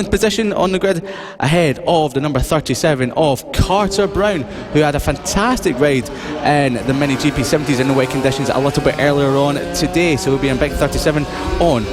position on the grid, ahead of the number 37 of Carter Brown, who had a fantastic ride in the Mini GP 70s in the wet conditions a little bit earlier on today. So we'll be in bike 37 on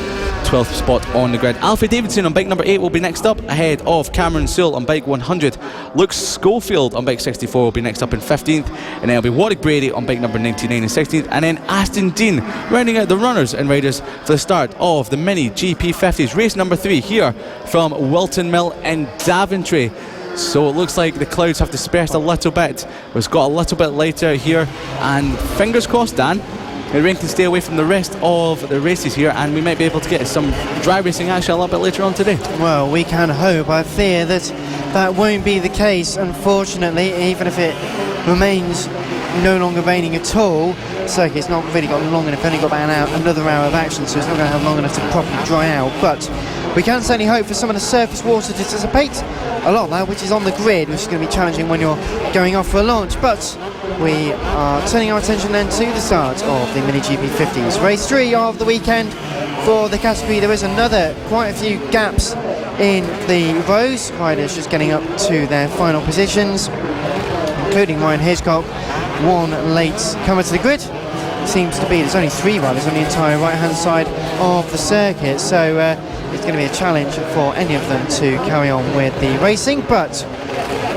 12th spot on the grid. Alfie Davidson on bike number 8 will be next up, ahead of Cameron Sewell on bike 100. Luke Schofield on bike 64 will be next up in 15th, and then it'll be Warwick Brady on bike number 99 in 16th, and then Aston Dean rounding out the runners and riders for the start of the Mini GP 50s, race number 3 here from Whilton Mill in Daventry. So it looks like the clouds have dispersed a little bit. We've got a little bit lighter here, and fingers crossed, Dan, the rain can stay away from the rest of the races here, and we might be able to get some dry racing action a little bit later on today. Well, we can hope. I fear that that won't be the case, unfortunately, even if it remains no longer raining at all. The circuit's not really got long enough, only got about another hour of action, so it's not going to have long enough to properly dry out. But we can certainly hope for some of the surface water to dissipate, a lot of that which is on the grid, which is going to be challenging when you're going off for a launch. But we are turning our attention then to the start of the Mini GP 50s. Race 3 of the weekend for the category. There is quite a few gaps in the rows. Riders just getting up to their final positions, including Ryan Hitchcock, one late comer to the grid. Seems to be there's only 3 riders on the entire right hand side of the circuit, so it's going to be a challenge for any of them to carry on with the racing, but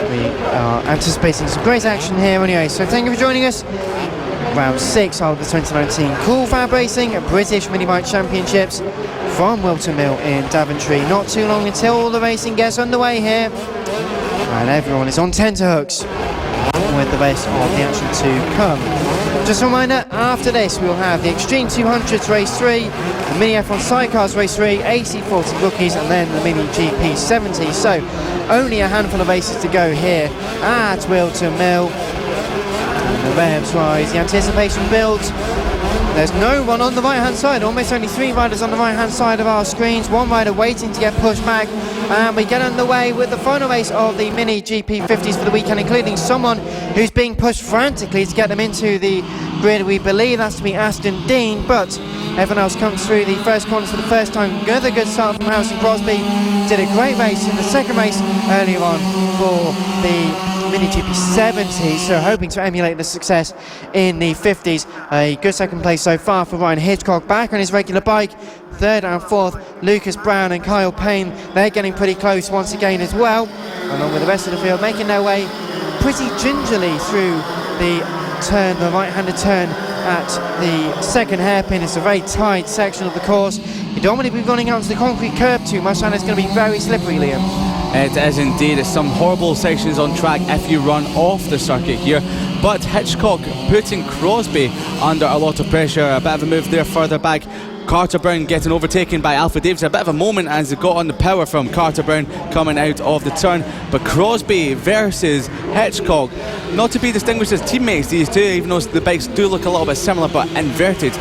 we are anticipating some great action here anyway. So thank you for joining us. Round 6 of the 2019 Cool FAB-Racing British Mini Bike Championships from Whilton Mill in Daventry. Not too long until all the racing gets underway here, and everyone is on tenterhooks with the rest of the action to come. Just a reminder, after this we'll have the Extreme 200s race 3, the Mini F1 Sidecars race 3, AC40 rookies, and then the Mini GP 70. So only a handful of races to go here at Whilton Mill. And the revs rise, the anticipation builds. There's no one on the right hand side, almost only 3 riders on the right hand side of our screens, 1 rider waiting to get pushed back, and we get underway with the final race of the Mini GP 50s for the weekend, including someone who's being pushed frantically to get them into the grid. We believe that's to be Aston Dean, but everyone else comes through the first corners for the first time. Another good start from Harrison Crosby, did a great race in the second race earlier on for the Mini GP 70, so hoping to emulate the success in the 50s. A good second place so far for Ryan Hitchcock, back on his regular bike. Third and fourth, Lucas Brown and Kyle Payne, they're getting pretty close once again as well, along with the rest of the field, making their way pretty gingerly through the turn, the right-handed turn at the second hairpin. It's a very tight section of the course. You don't want to be running out to the concrete curb too much, and it's going to be very slippery, Liam. It is indeed. It's some horrible sections on track if you run off the circuit here, but Hitchcock putting Crosby under a lot of pressure. A bit of a move there further back. Carter Brown getting overtaken by Alfie Davidson. A bit of a moment as it got on the power from Carter Brown coming out of the turn. But Crosby versus Hitchcock, not to be distinguished as teammates, these two, even though the bikes do look a little bit similar but inverted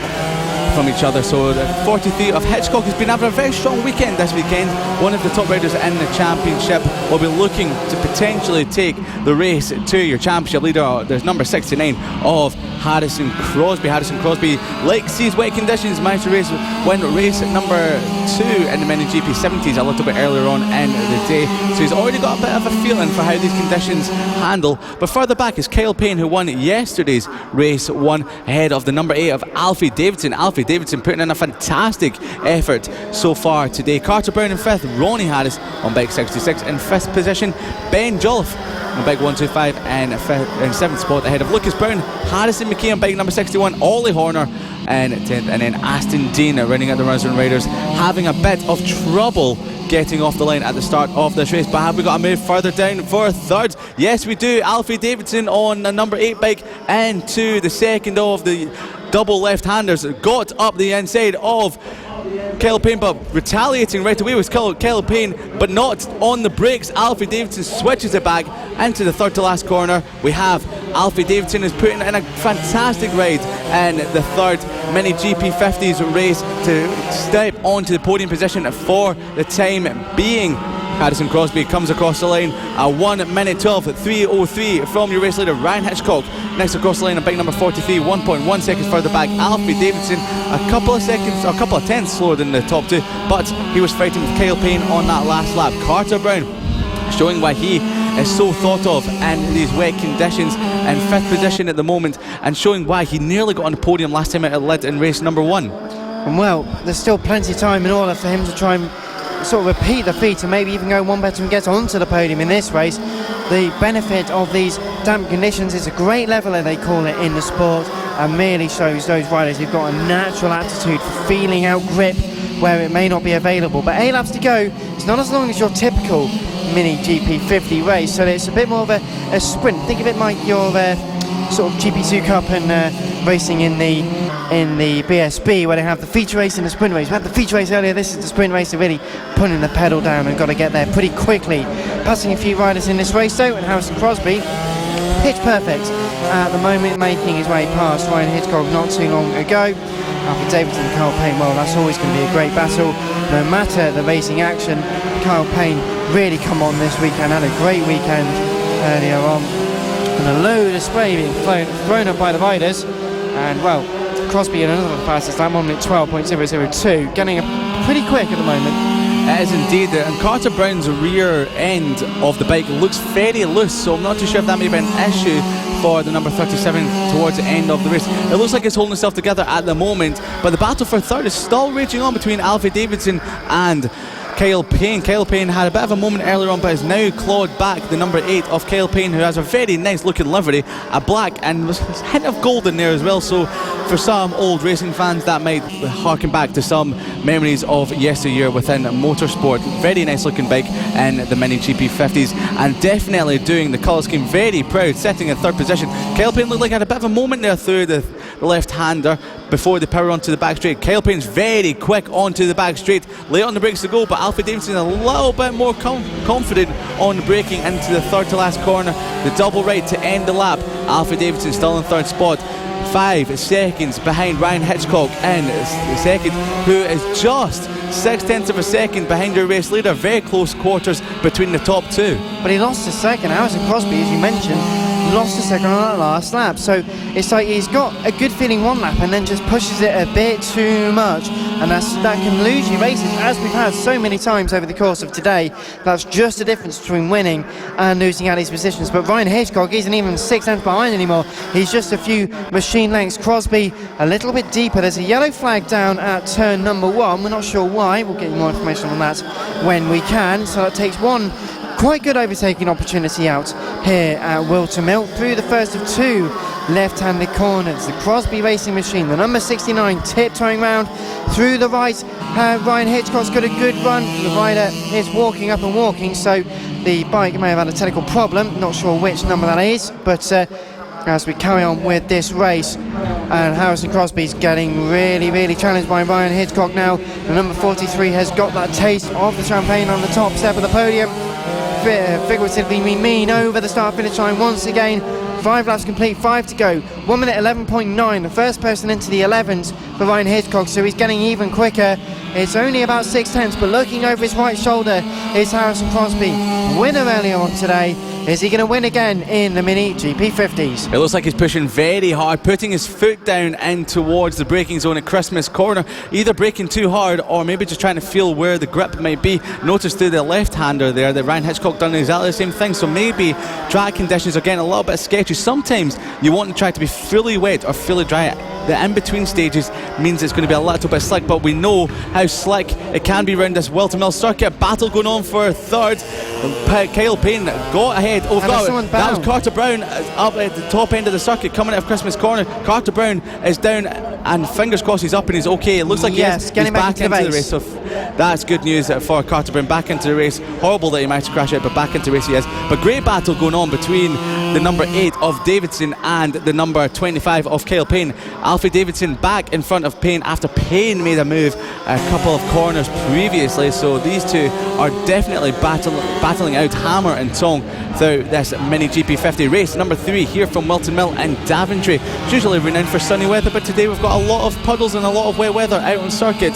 from each other. So the 43 of Hitchcock has been having a very strong weekend this weekend. One of the top riders in the championship will be looking to potentially take the race to your championship leader. There's number 69 of Harrison Crosby. Harrison Crosby likes these wet conditions, managed to win race number 2 in the Mini GP 70s a little bit earlier on in the day, so he's already got a bit of a feeling for how these conditions handle. But further back is Kyle Payne, who won yesterday's race 1 ahead of the number 8 of Alfie Davidson. Alfie Davidson putting in a fantastic effort so far today. Carter Brown in 5th, Ronnie Harris on bike 66 in 5th position, Ben Jolliffe on bike 125 and 7th spot ahead of Lucas Brown, Harrison McKay on bike number 61, Ollie Horner and 10th, and then Aston Dean running at the runners and riders, having a bit of trouble getting off the line at the start of this race. But have we got a move further down for 3rd? Yes, we do. Alfie Davidson on the number 8 bike into the second of the double left-handers, got up the inside of Kyle Payne, but retaliating right away was Kyle Payne, but not on the brakes. Alfie Davidson switches it back into the 3rd to last corner. We have Alfie Davidson is putting in a fantastic ride in the 3rd Mini GP 50s race to step onto the podium position for the time being. Harrison Crosby comes across the line at 1 minute 12, 3:03 from your race leader Ryan Hitchcock. Next across the line on bike number 43, 1.1 seconds further back, Alfie Davidson, a couple of tenths slower than the top two, but he was fighting with Kyle Payne on that last lap. Carter Brown showing why he is so thought of in these wet conditions, in 5th position at the moment, and showing why he nearly got on the podium last time out at Lid in race number 1. And well, there's still plenty of time in order for him to try and sort of repeat the feat and maybe even go one better and get onto the podium in this race. The benefit of these damp conditions is a great leveller, they call it in the sport, and merely shows those riders who've got a natural aptitude for feeling out grip where it may not be available. But 8 laps to go. It's not as long as your typical mini GP50 race, so it's a bit more of a sprint. Think of it like your sort of GP2 Cup and racing in the BSB, where they have the feature race and the sprint race. We had the feature race earlier, this is the sprint race. They're really putting the pedal down and got to get there pretty quickly. Passing a few riders in this race though, and Harrison Crosby, pitch perfect at the moment, making his way past Ryan Hitchcock not too long ago. Alfie Davidson and Kyle Payne, well, that's always going to be a great battle no matter the racing action. Kyle Payne really come on this weekend, had a great weekend earlier on, and a load of spray being thrown up by the riders. And well, Crosby in another fastest lap, 1 minute 12.002, getting pretty quick at the moment. It is indeed, and Carter Brown's rear end of the bike looks very loose, so I'm not too sure if that may be an issue for the number 37 towards the end of the race. It looks like it's holding itself together at the moment, but the battle for third is still raging on between Alfie Davidson and Kyle Payne. Kyle Payne had a bit of a moment earlier on, but has now clawed back the number 8 of Kyle Payne, who has a very nice looking livery, a black, and was a hint of gold in there as well. So for some old racing fans, that might harken back to some memories of yesteryear within motorsport. Very nice looking bike in the mini GP50s, and definitely doing the colour scheme very proud, sitting in 3rd position. Kyle Payne looked like he had a bit of a moment there through the left-hander before the power onto the back straight. Kyle Payne's very quick onto the back straight, late on the brakes to go, but Alfie Davidson a little bit more confident on braking into the 3rd to last corner. The double right to end the lap. Alfie Davidson still in 3rd spot, 5 seconds behind Ryan Hitchcock in 2nd, who is just 0.6 of a second behind your race leader. Very close quarters between the top 2. But he lost a second. Harrison Crosby, as you mentioned, lost a second on that last lap, so it's like he's got a good feeling one lap and then just pushes it a bit too much, and that can lose you races, as we've had so many times over the course of today. That's just the difference between winning and losing out these positions. But Ryan Hitchcock isn't even 6 lengths behind anymore. He's just a few machine lengths. Crosby a little bit deeper. There's a yellow flag down at turn number 1. We're not sure why. We'll get you more information on that when we can. So that takes one quite good overtaking opportunity out here at Whilton Mill through the first of 2 left-handed corners. The Crosby Racing Machine, the number 69, tiptoeing round through the right. Ryan Hitchcock's got a good run. The rider is walking up and walking, so the bike may have had a technical problem. Not sure which number that is, but as we carry on with this race, and Harrison Crosby's getting really challenged by Ryan Hitchcock now. The number 43 has got that taste of the champagne on the top step of the podium. Figuratively mean over the start finish line once again. 5 laps complete, 5 to go, 1 minute 11.9, the first person into the 11s for Ryan Hitchcock, so he's getting even quicker. It's only about 0.6, but looking over his right shoulder is Harrison Crosby, winner earlier on today. Is he going to win again in the mini GP50s? It looks like he's pushing very hard, putting his foot down in towards the braking zone at Christmas Corner, either braking too hard or maybe just trying to feel where the grip might be. Notice through the left-hander there that Ryan Hitchcock done exactly the same thing, so maybe track conditions are getting a little bit sketchy. Sometimes you want the track to be fully wet or fully dry. The in-between stages means it's going to be a little bit slick, but we know how slick it can be around this Whilton Mill circuit. Battle going on for 3rd. Kyle Payne got ahead. Oh, that was Carter Brown up at the top end of the circuit coming out of Christmas Corner. Carter Brown is down, and fingers crossed he's up and he's okay. It looks like he's back into the race. So that's good news for Carter Brown, back into the race. Horrible that he might crash out, but back into the race he is. But great battle going on between the number 8 of Davidson and the number 25 of Kyle Payne. Alfie Davidson back in front of Payne after Payne made a move a couple of corners previously, so these two are definitely battling out hammer and tong throughout this mini GP50 race. Number 3 here from Whilton Mill in Daventry. It's usually renowned for sunny weather, but today we've got a lot of puddles and a lot of wet weather out on circuit.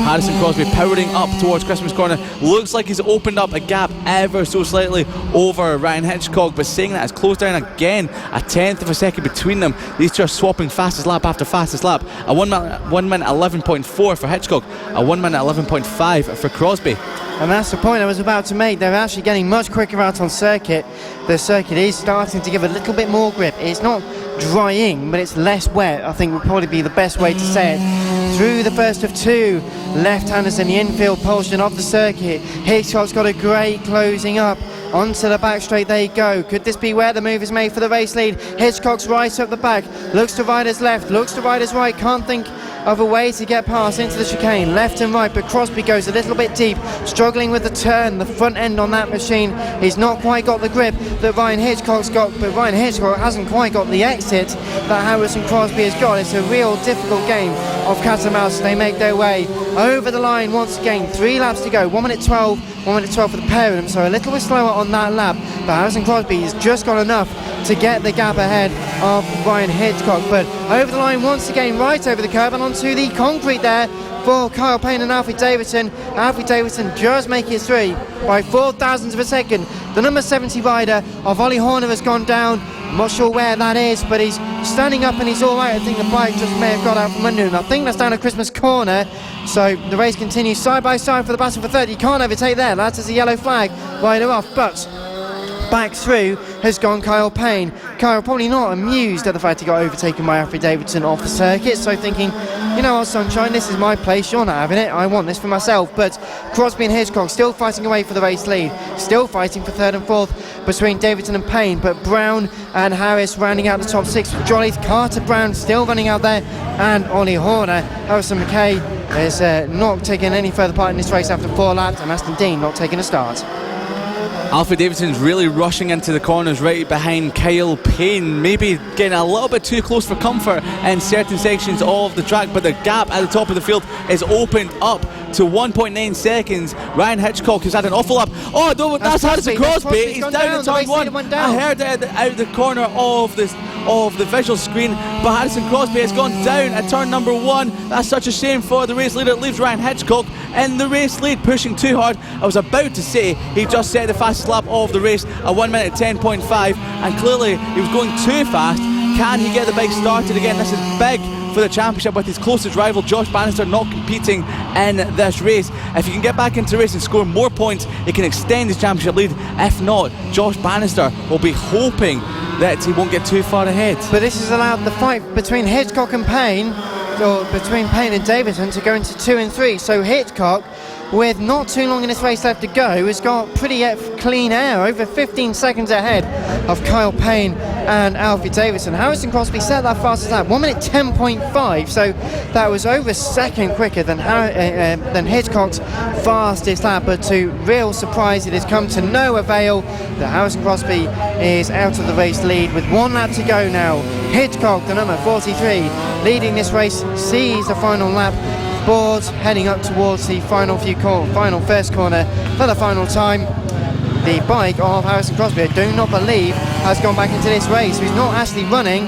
Harrison Crosby powering up towards Christmas Corner. Looks like he's opened up a gap ever so slightly over Ryan Hitchcock, but saying that has closed down again a tenth of a second between them. These two are swapping fastest lap after fastest lap. A 1 minute 11.4 for Hitchcock, a 1 minute 11.5 for Crosby. And that's the point I was about to make. They're actually getting much quicker out on circuit. The circuit is starting to give a little bit more grip. It's not drying, but it's less wet, I think would probably be the best way to say it. Through the first of two left-handers in the infield portion of the circuit. Hitchcock's got a great closing up. Onto the back straight they go. Could this be where the move is made for the race lead? Hitchcock's right up the back. Looks to riders left, looks to riders right. Can't think of a way to get past into the chicane. Left and right, but Crosby goes a little bit deep. Struggling with the turn. The front end on that machine. He's not quite got the grip that Ryan Hitchcock's got, but Ryan Hitchcock hasn't quite got the exit that Harrison Crosby has got. It's a real difficult game of cat and mouse. They make their way over the line once again. 3 laps to go. 1 minute 12. 1 minute 12 for the pair of them, so a little bit slower on that lap, but Harrison Crosby has just got enough to get the gap ahead of Ryan Hitchcock. But over the line once again, right over the curb and onto the concrete there for Kyle Payne and Alfie Davidson. Alfie Davidson just making it through by 0.004 of a second. The number 70 rider of Ollie Horner has gone down. I'm not sure where that is, but he's standing up and he's all right. I think the bike just may have got out from under him. I think that's down at Christmas Corner. So the race continues side by side for the battle for third. You can't overtake there. That is a yellow flag. Rider off, but back through has gone Kyle Payne. Kyle probably not amused at the fact he got overtaken by Alfie Davidson off the circuit, so thinking, you know what, sunshine, this is my place, you're not having it, I want this for myself. But Crosby and Hitchcock still fighting away for the race lead, still fighting for third and fourth between Davidson and Payne, but Brown and Harris rounding out the top 6 for Jolly. Carter Brown still running out there, and Ollie Horner. Harrison McKay is not taking any further part in this race after 4 laps, and Aston Dean not taking a start. Alfie Davidson's really rushing into the corners right behind Kyle Payne, maybe getting a little bit too close for comfort in certain sections of the track, but the gap at the top of the field is opened up to 1.9 seconds. Ryan Hitchcock has had an awful lap. Oh no, that's Harrison Crosby. He's down in turn 1. I heard it out the corner of the visual screen, but Harrison Crosby has gone down at turn number 1. That's such a shame for the race leader. It leaves Ryan Hitchcock in the race lead, pushing too hard. I was about to say he just set the fastest lap of the race, a 1 minute 10.5, and clearly he was going too fast. Can he get the bike started again? This is big for the championship, with his closest rival Josh Bannister not competing in this race. If he can get back into the race and score more points, he can extend his championship lead. If not, Josh Bannister will be hoping that he won't get too far ahead. But this has allowed the fight between Hitchcock and Payne, or between Payne and Davidson, to go into 2 and 3. So Hitchcock, with not too long in this race left to go, has got pretty clean air, over 15 seconds ahead of Kyle Payne and Alfie Davidson. Harrison Crosby set that fastest lap, 1 minute 10.5, so that was over a second quicker than Hitchcock's fastest lap. But to real surprise, it has come to no avail. That Harrison Crosby is out of the race lead with 1 lap to go now. Hitchcock, the number 43, leading this race, sees the final lap board, heading up towards the final first corner for the final time. The bike of Harrison Crosby, I do not believe, has gone back into this race. He's not actually running.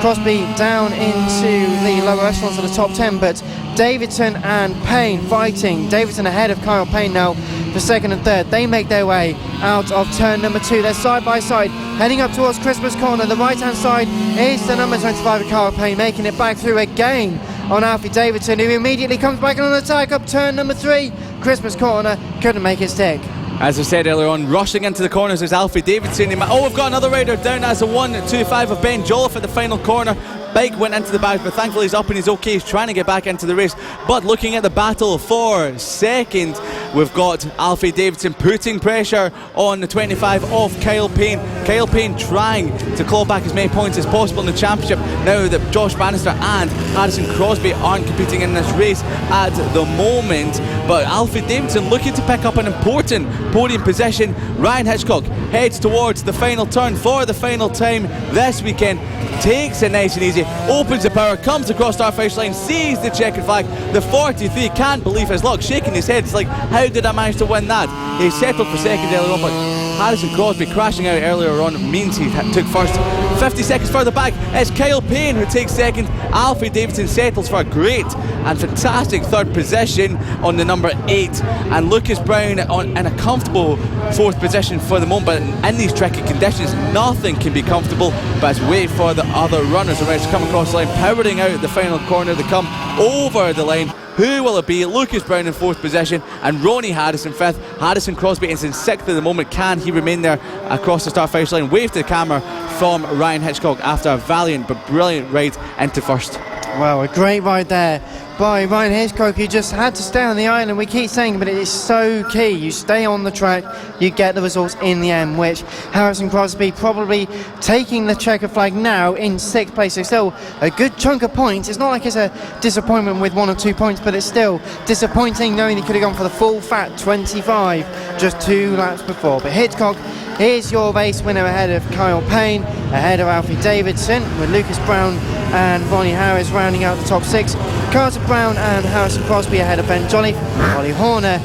Crosby down into the lower echelons of the top 10, but Davidson and Payne fighting. Davidson ahead of Kyle Payne now for second and third. They make their way out of turn number 2. They're side by side, heading up towards Christmas Corner. The right hand side is the number 25 of Kyle Payne, making it back through again on Alfie Davidson, who immediately comes back on an attack up turn number 3. Christmas Corner couldn't make it stick. As I said earlier on, rushing into the corners is Alfie Davidson. We've got another rider down as a 1.25 of Ben Jolliffe at the final corner. Bike went into the bag, but thankfully he's up and he's okay. He's trying to get back into the race. But looking at the battle for second, we've got Alfie Davidson putting pressure on the 25 of Kyle Payne. Kyle Payne trying to claw back as many points as possible in the championship now that Josh Bannister and Harrison Crosby aren't competing in this race at the moment. But Alfie Davidson looking to pick up an important podium position. Ryan Hitchcock heads towards the final turn for the final time this weekend. Takes it nice and easy. Crosby opens the power, comes across our finish line, sees the checkered flag. The 43 can't believe his luck, shaking his head. It's like, how did I manage to win that? He settled for second earlier on, but Harrison Crosby crashing out earlier on means he took first. 50 seconds further back, it's Kyle Payne who takes second. Alfie Davidson settles for a great and fantastic third position on the number 8, and Lucas Brown in a comfortable fourth position for the moment. But in these tricky conditions, nothing can be comfortable, but it's wait for the other runners around to come across the line, powering out the final corner to come over the line. Who will it be? Lucas Brown in fourth position and Ronnie Harrison fifth. Harrison Crosby is in sixth at the moment. Can he remain there across the start finish line? Wave to the camera from Ryan Hitchcock after a valiant but brilliant ride into first. Well, a great ride there by Ryan Hitchcock, who just had to stay on the island. We keep saying, but it is so key. You stay on the track, you get the results in the end, which Harrison Crosby probably taking the checker flag now in sixth place. So still a good chunk of points. It's not like it's a disappointment with 1 or 2 points, but it's still disappointing knowing he could have gone for the full fat 25 just 2 laps before. But Hitchcock is your race winner ahead of Kyle Payne, ahead of Alfie Davidson, with Lucas Brown and Ronnie Harris rounding out the top 6. Carter Brown and Harrison Crosby ahead of Ben Jolliffe. Ollie Horner,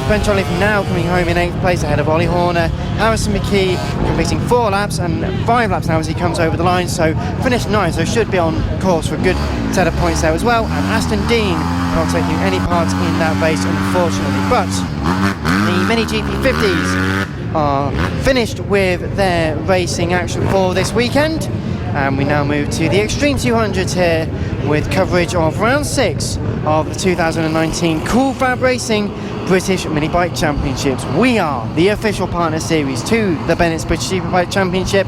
Ben Jolliffe now coming home in 8th place ahead of Ollie Horner. Harrison McKee completing 4 laps and 5 laps now as he comes over the line, so finished 9th, so should be on course for a good set of points there as well. And Aston Dean not taking any part in that race, unfortunately. But the Mini GP50s are finished with their racing action for this weekend. And we now move to the Extreme 200s here with coverage of round 6 of the 2019 Cool FAB-Racing British Mini Bike Championships. We are the official partner series to the Bennett's British Superbike Championship.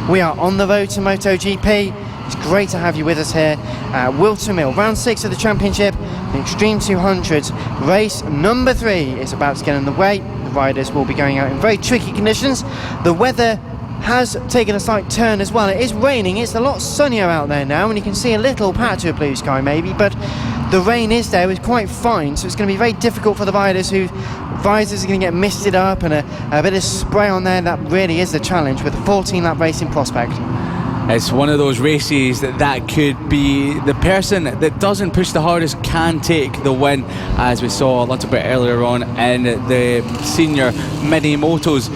We are on the road to MotoGP. It's great to have you with us here at Whilton Mill. Round 6 of the championship, the Extreme 200s. Race number 3 is about to get underway. The riders will be going out in very tricky conditions. The weather has taken a slight turn as well. It is raining. It's a lot sunnier out there now, and you can see a little patch of blue sky maybe, but the rain is there. It's quite fine, so it's going to be very difficult for the riders whose visors are going to get misted up, and a bit of spray on there. That really is the challenge with a 14-lap race in prospect. It's one of those races that could be the person that doesn't push the hardest can take the win, as we saw a little bit earlier on in the senior mini motos.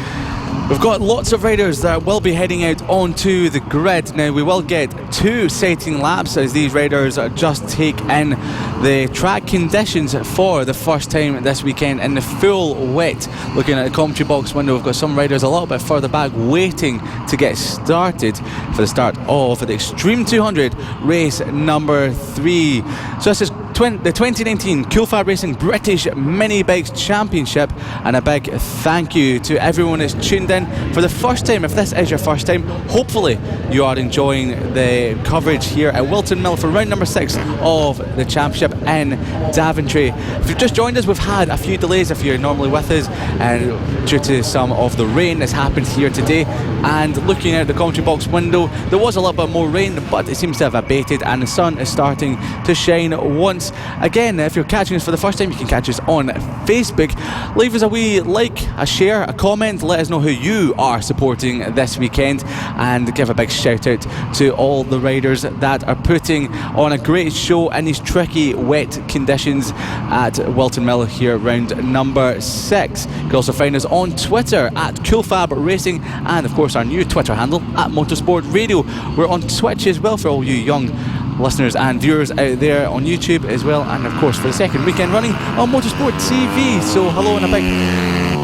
We've got lots of riders that will be heading out onto the grid. Now, we will get 2 sighting laps as these riders just take in the track conditions for the first time this weekend in the full wet. Looking at the commentary box window, we've got some riders a little bit further back waiting to get started for the start of the Extreme 200 race number 3. So this is the 2019 Cool FAB-Racing British Mini Bikes Championship, and a big thank you to everyone who's tuned in for the first time. If this is your first time, hopefully you are enjoying the coverage here at Whilton Mill for round number 6 of the championship in Daventry. If you've just joined us, we've had a few delays if you're normally with us, and due to some of the rain that's happened here today. And looking out the commentary box window, there was a little bit more rain, but it seems to have abated and the sun is starting to shine once again. If you're catching us for the first time, you can catch us on Facebook. Leave us a wee like, a share, a comment. Let us know who you are supporting this weekend, and give a big shout out to all the riders that are putting on a great show in these tricky wet conditions at Whilton Mill here round number 6. You can also find us on Twitter at Cool FAB-Racing, and of course our new Twitter handle at Motorsport Radio. We're on Twitch as well for all you young listeners and viewers out there, on YouTube as well, and of course for the second weekend running on Motorsport TV. So hello and a big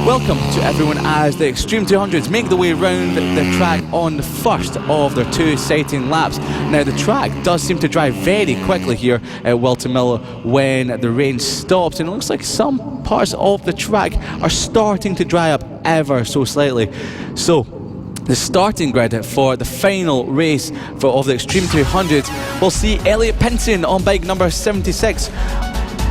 welcome to everyone as the Extreme 200s make the way round the track on the first of their 2 sighting laps. Now, the track does seem to dry very quickly here at Whilton Mill when the rain stops, and it looks like some parts of the track are starting to dry up ever so slightly. So the starting grid for the final race of the Extreme 200s will see Elliot Pinson on bike number 76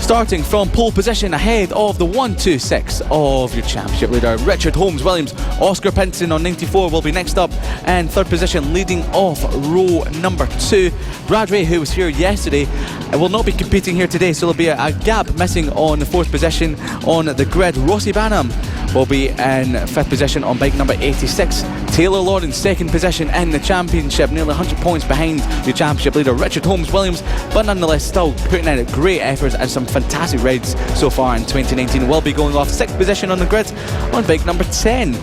starting from pole position ahead of the 126 of your championship leader Richard Holmes Williams. Oscar Pinson on 94 will be next up in third position, leading off row number 2. Brad Ray, who was here yesterday, will not be competing here today, so there'll be a gap missing on the 4th position on the grid. Rossi Banham will be in 5th position on bike number 86. Taylor Lawrence, 2nd position in the championship, nearly 100 points behind the championship leader Richard Holmes-Williams, but nonetheless still putting in great efforts and some fantastic rides so far in 2019. Will be going off 6th position on the grid on bike number 10.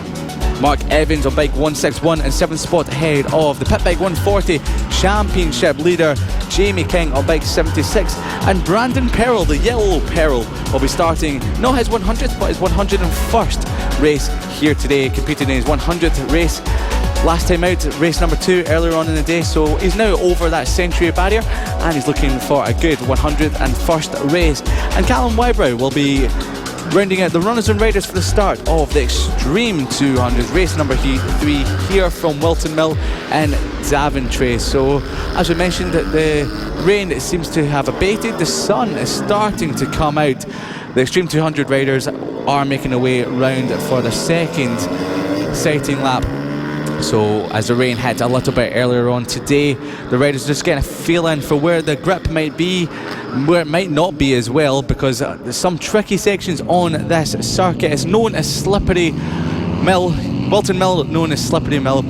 Mark Evans on bike 161 and 7th spot ahead of the Pit Bike 140 championship leader Jamie King on bike 76, and Brandon Perrell, the yellow Perrell, will be starting not his 100th but his 101st race here today, competing in his 100th race. Last time out, race number 2 earlier on in the day, so he's now over that century barrier and he's looking for a good 101st race. And Callum Wybrow will be rounding out the runners and riders for the start of the Extreme 200 race number 3 here from Whilton Mill in Daventry. So as we mentioned, the rain seems to have abated, the sun is starting to come out. The Extreme 200 riders are making their way round for the second sighting lap. So as the rain hit a little bit earlier on today, the riders are just getting a feeling for where the grip might be, where it might not be as well, because there's some tricky sections on this circuit. It's known as Slippery Mill, Whilton Mill known as Slippery Mill,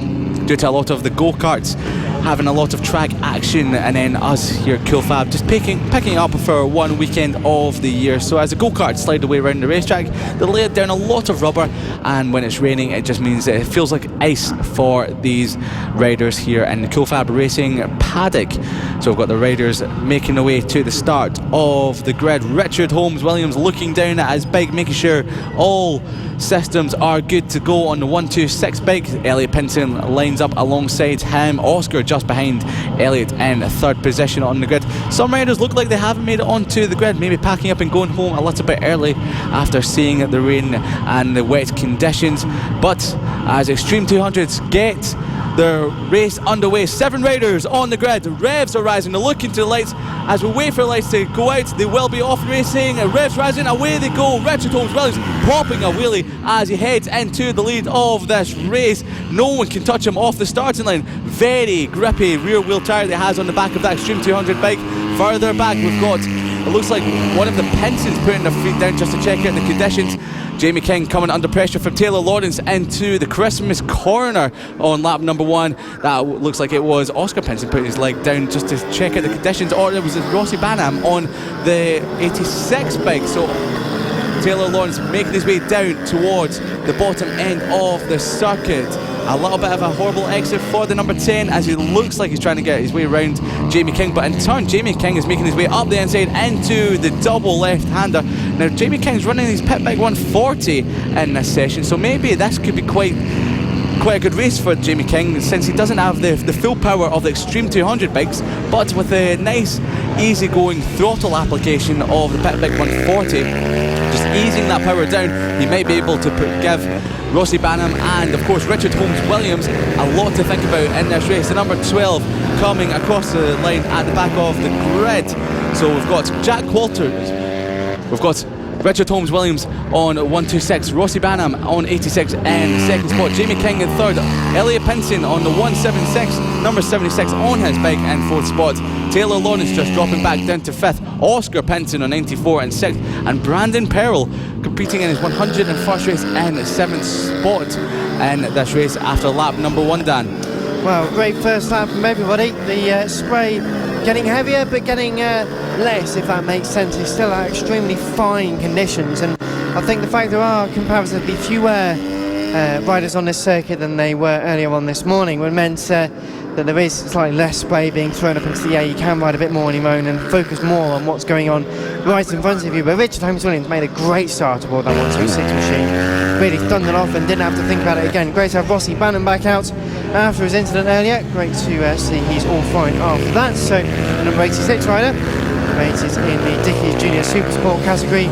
due to a lot of the go-karts having a lot of track action, and then us here at Cool Fab just picking up for one weekend of the year. So as the go-karts slide away around the racetrack, they lay down a lot of rubber, and when it's raining it just means it feels like ice for these riders here in the Cool Fab Racing paddock. So we've got the riders making their way to the start of the grid. Richard Holmes-Williams looking down at his bike, making sure all systems are good to go on the 126 bike. Elliot Pinson lines up alongside him. Oscar just behind Elliot in 3rd position on the grid. Some riders look like they haven't made it onto the grid, maybe packing up and going home a little bit early after seeing the rain and the wet conditions. But as Extreme 200s get the race underway, 7 riders on the grid. Revs are rising, they're looking to the lights. As we wait for the lights to go out, they will be off racing. Revs rising, away they go. Richard Holmes-Williams popping a wheelie as he heads into the lead of this race. No one can touch him off the starting line. Very grippy rear wheel tyre that he has on the back of that Extreme 200 bike. Further back we've got, it looks like one of the Pinsons putting their feet down just to check out the conditions. Jamie King coming under pressure from Taylor Lawrence into the Christmas corner on lap number 1. That looks like it was Oscar Pinson putting his leg down just to check out the conditions, or it was Rossi Banham on the 86 bike. So Taylor Lawrence making his way down towards the bottom end of the circuit. A little bit of a horrible exit for the number 10 as he looks like he's trying to get his way around Jamie King, but in turn Jamie King is making his way up the inside into the double left-hander. Now Jamie King's running his Pit Bike 140 in this session, so maybe this could be quite a good race for Jamie King, since he doesn't have the full power of the Extreme 200 bikes, but with a nice easy-going throttle application of the Pit Bike 140, just easing that power down, he might be able to give Rossi Banham and of course Richard Holmes-Williams a lot to think about in this race. The number 12 coming across the line at the back of the grid. So we've got Jack Walters, we've got Richard Holmes-Williams on 126, Rossi Banham on 86 in 2nd spot, Jamie King in 3rd, Elliot Pinson on the 176, number 76 on his bike in 4th spot, Taylor Lawrence just dropping back down to 5th, Oscar Pinson on 94 in 6th, and Brandon Perrell competing in his 101st race in 7th spot in this race after lap number 1, Dan. Well, great first lap from everybody. The spray getting heavier but getting less, if that makes sense. It's still extremely fine conditions, and I think the fact there are comparatively fewer riders on this circuit than they were earlier on this morning would meant that there is slightly less spray being thrown up into the air. You can ride a bit more on your own and focus more on what's going on right in front of you. But Richard Holmes-Williams made a great start aboard that 126 machine. Really thundered off and didn't have to think about it again. Great to have Rossi Banham back out after his incident earlier. Great to see he's all fine after that. So the number 86 rider races in the Dickies Junior Super Sport category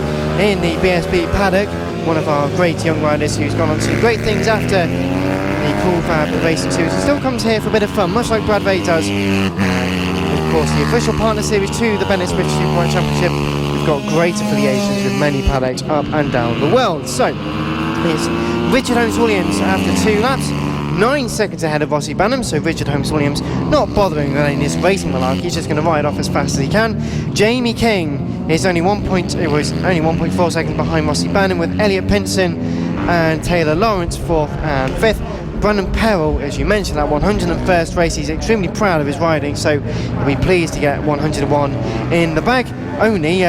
in the BSB paddock. One of our great young riders who's gone on to do great things after the Cool FAB-Racing series. He still comes here for a bit of fun, much like Brad Vey does. Of course, the official partner series to the Bennett's British Superbike Championship. We've got great affiliations with many paddocks up and down the world. So it's Richard Holmes-Williams after 2 laps, 9 seconds ahead of Rossi Banham. So Richard Holmes-Williams not bothering with any of this racing malarkey, he's just going to ride off as fast as he can. Jamie King is only 1.4 seconds behind Rossi Banham, with Elliot Pinson and Taylor Lawrence 4th and 5th. Brandon Perrell, as you mentioned, that 101st race, he's extremely proud of his riding, so he'll be pleased to get 101 in the bag. Only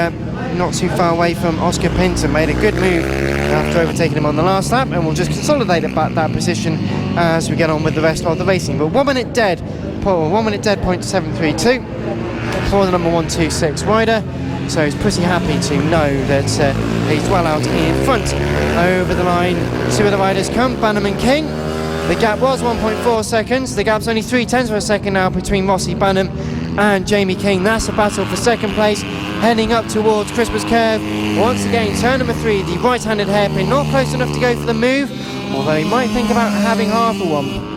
not too far away from Oscar Pinton, made a good move after overtaking him on the last lap, and we'll just consolidate that position as we get on with the rest of the racing. But 1 minute dead, 1 minute dead, .732 for the number 126 rider. So he's pretty happy to know that he's well out in front. Over the line, see where the riders come. Banham and King. The gap was 1.4 seconds. The gap's only 0.3 of a second now between Rossi Banham and Jamie King. That's a battle for second place, heading up towards Christmas Curve. Once again, turn number 3, the right-handed hairpin, not close enough to go for the move, although he might think about having half a one.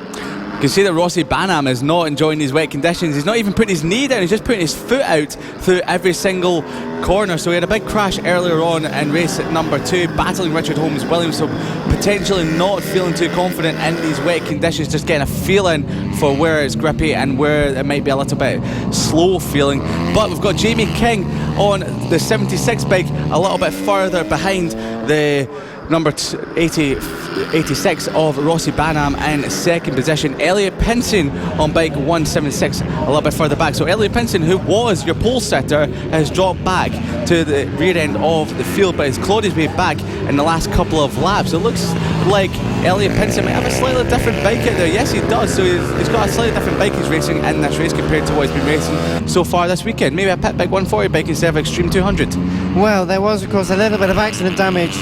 You can see that Rossi Banham is not enjoying these wet conditions. He's not even putting his knee down, he's just putting his foot out through every single corner. So he had a big crash earlier on in race at number 2, battling Richard Holmes-Williams, so potentially not feeling too confident in these wet conditions, just getting a feeling for where it's grippy and where it might be a little bit slow feeling. But we've got Jamie King on the 76 bike, a little bit further behind the number 86 of Rossi Banham in second position. Elliot Pinson on bike 176 a little bit further back. So Elliot Pinson, who was your pole sitter, has dropped back to the rear end of the field, but has clawed his way back in the last couple of laps. It looks like Elliot Pinson might have a slightly different bike out there. Yes, he does. So he's got a slightly different bike he's racing in this race compared to what he's been racing so far this weekend. Maybe a pit bike 140 bike instead of Extreme 200. Well, there was of course a little bit of accident damage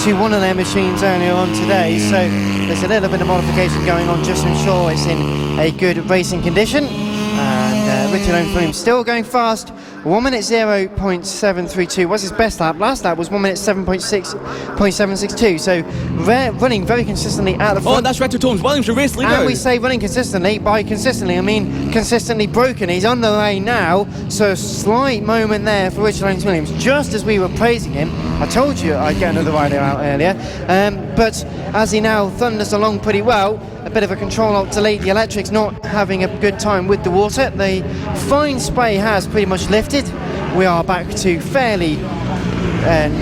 to one of their machines earlier on today, so there's a little bit of modification going on just to ensure it's in a good racing condition. And Richard Holmes-Williams still going fast. 1 minute 0.732 was his best lap. Last lap was 1 minute 7.62. So running very consistently at the front. Oh, that's Richard Holmes-Williams, your race leader. And we say running consistently. By consistently, I mean consistently broken. He's on the way now. So a slight moment there for Richard Holmes-Williams, just as we were praising him. I told you I'd get another rider out earlier. But as he now thunders along pretty well, a bit of a control-alt-delete. The electric's not having a good time with the water. The fine spray has pretty much lifted. We are back to fairly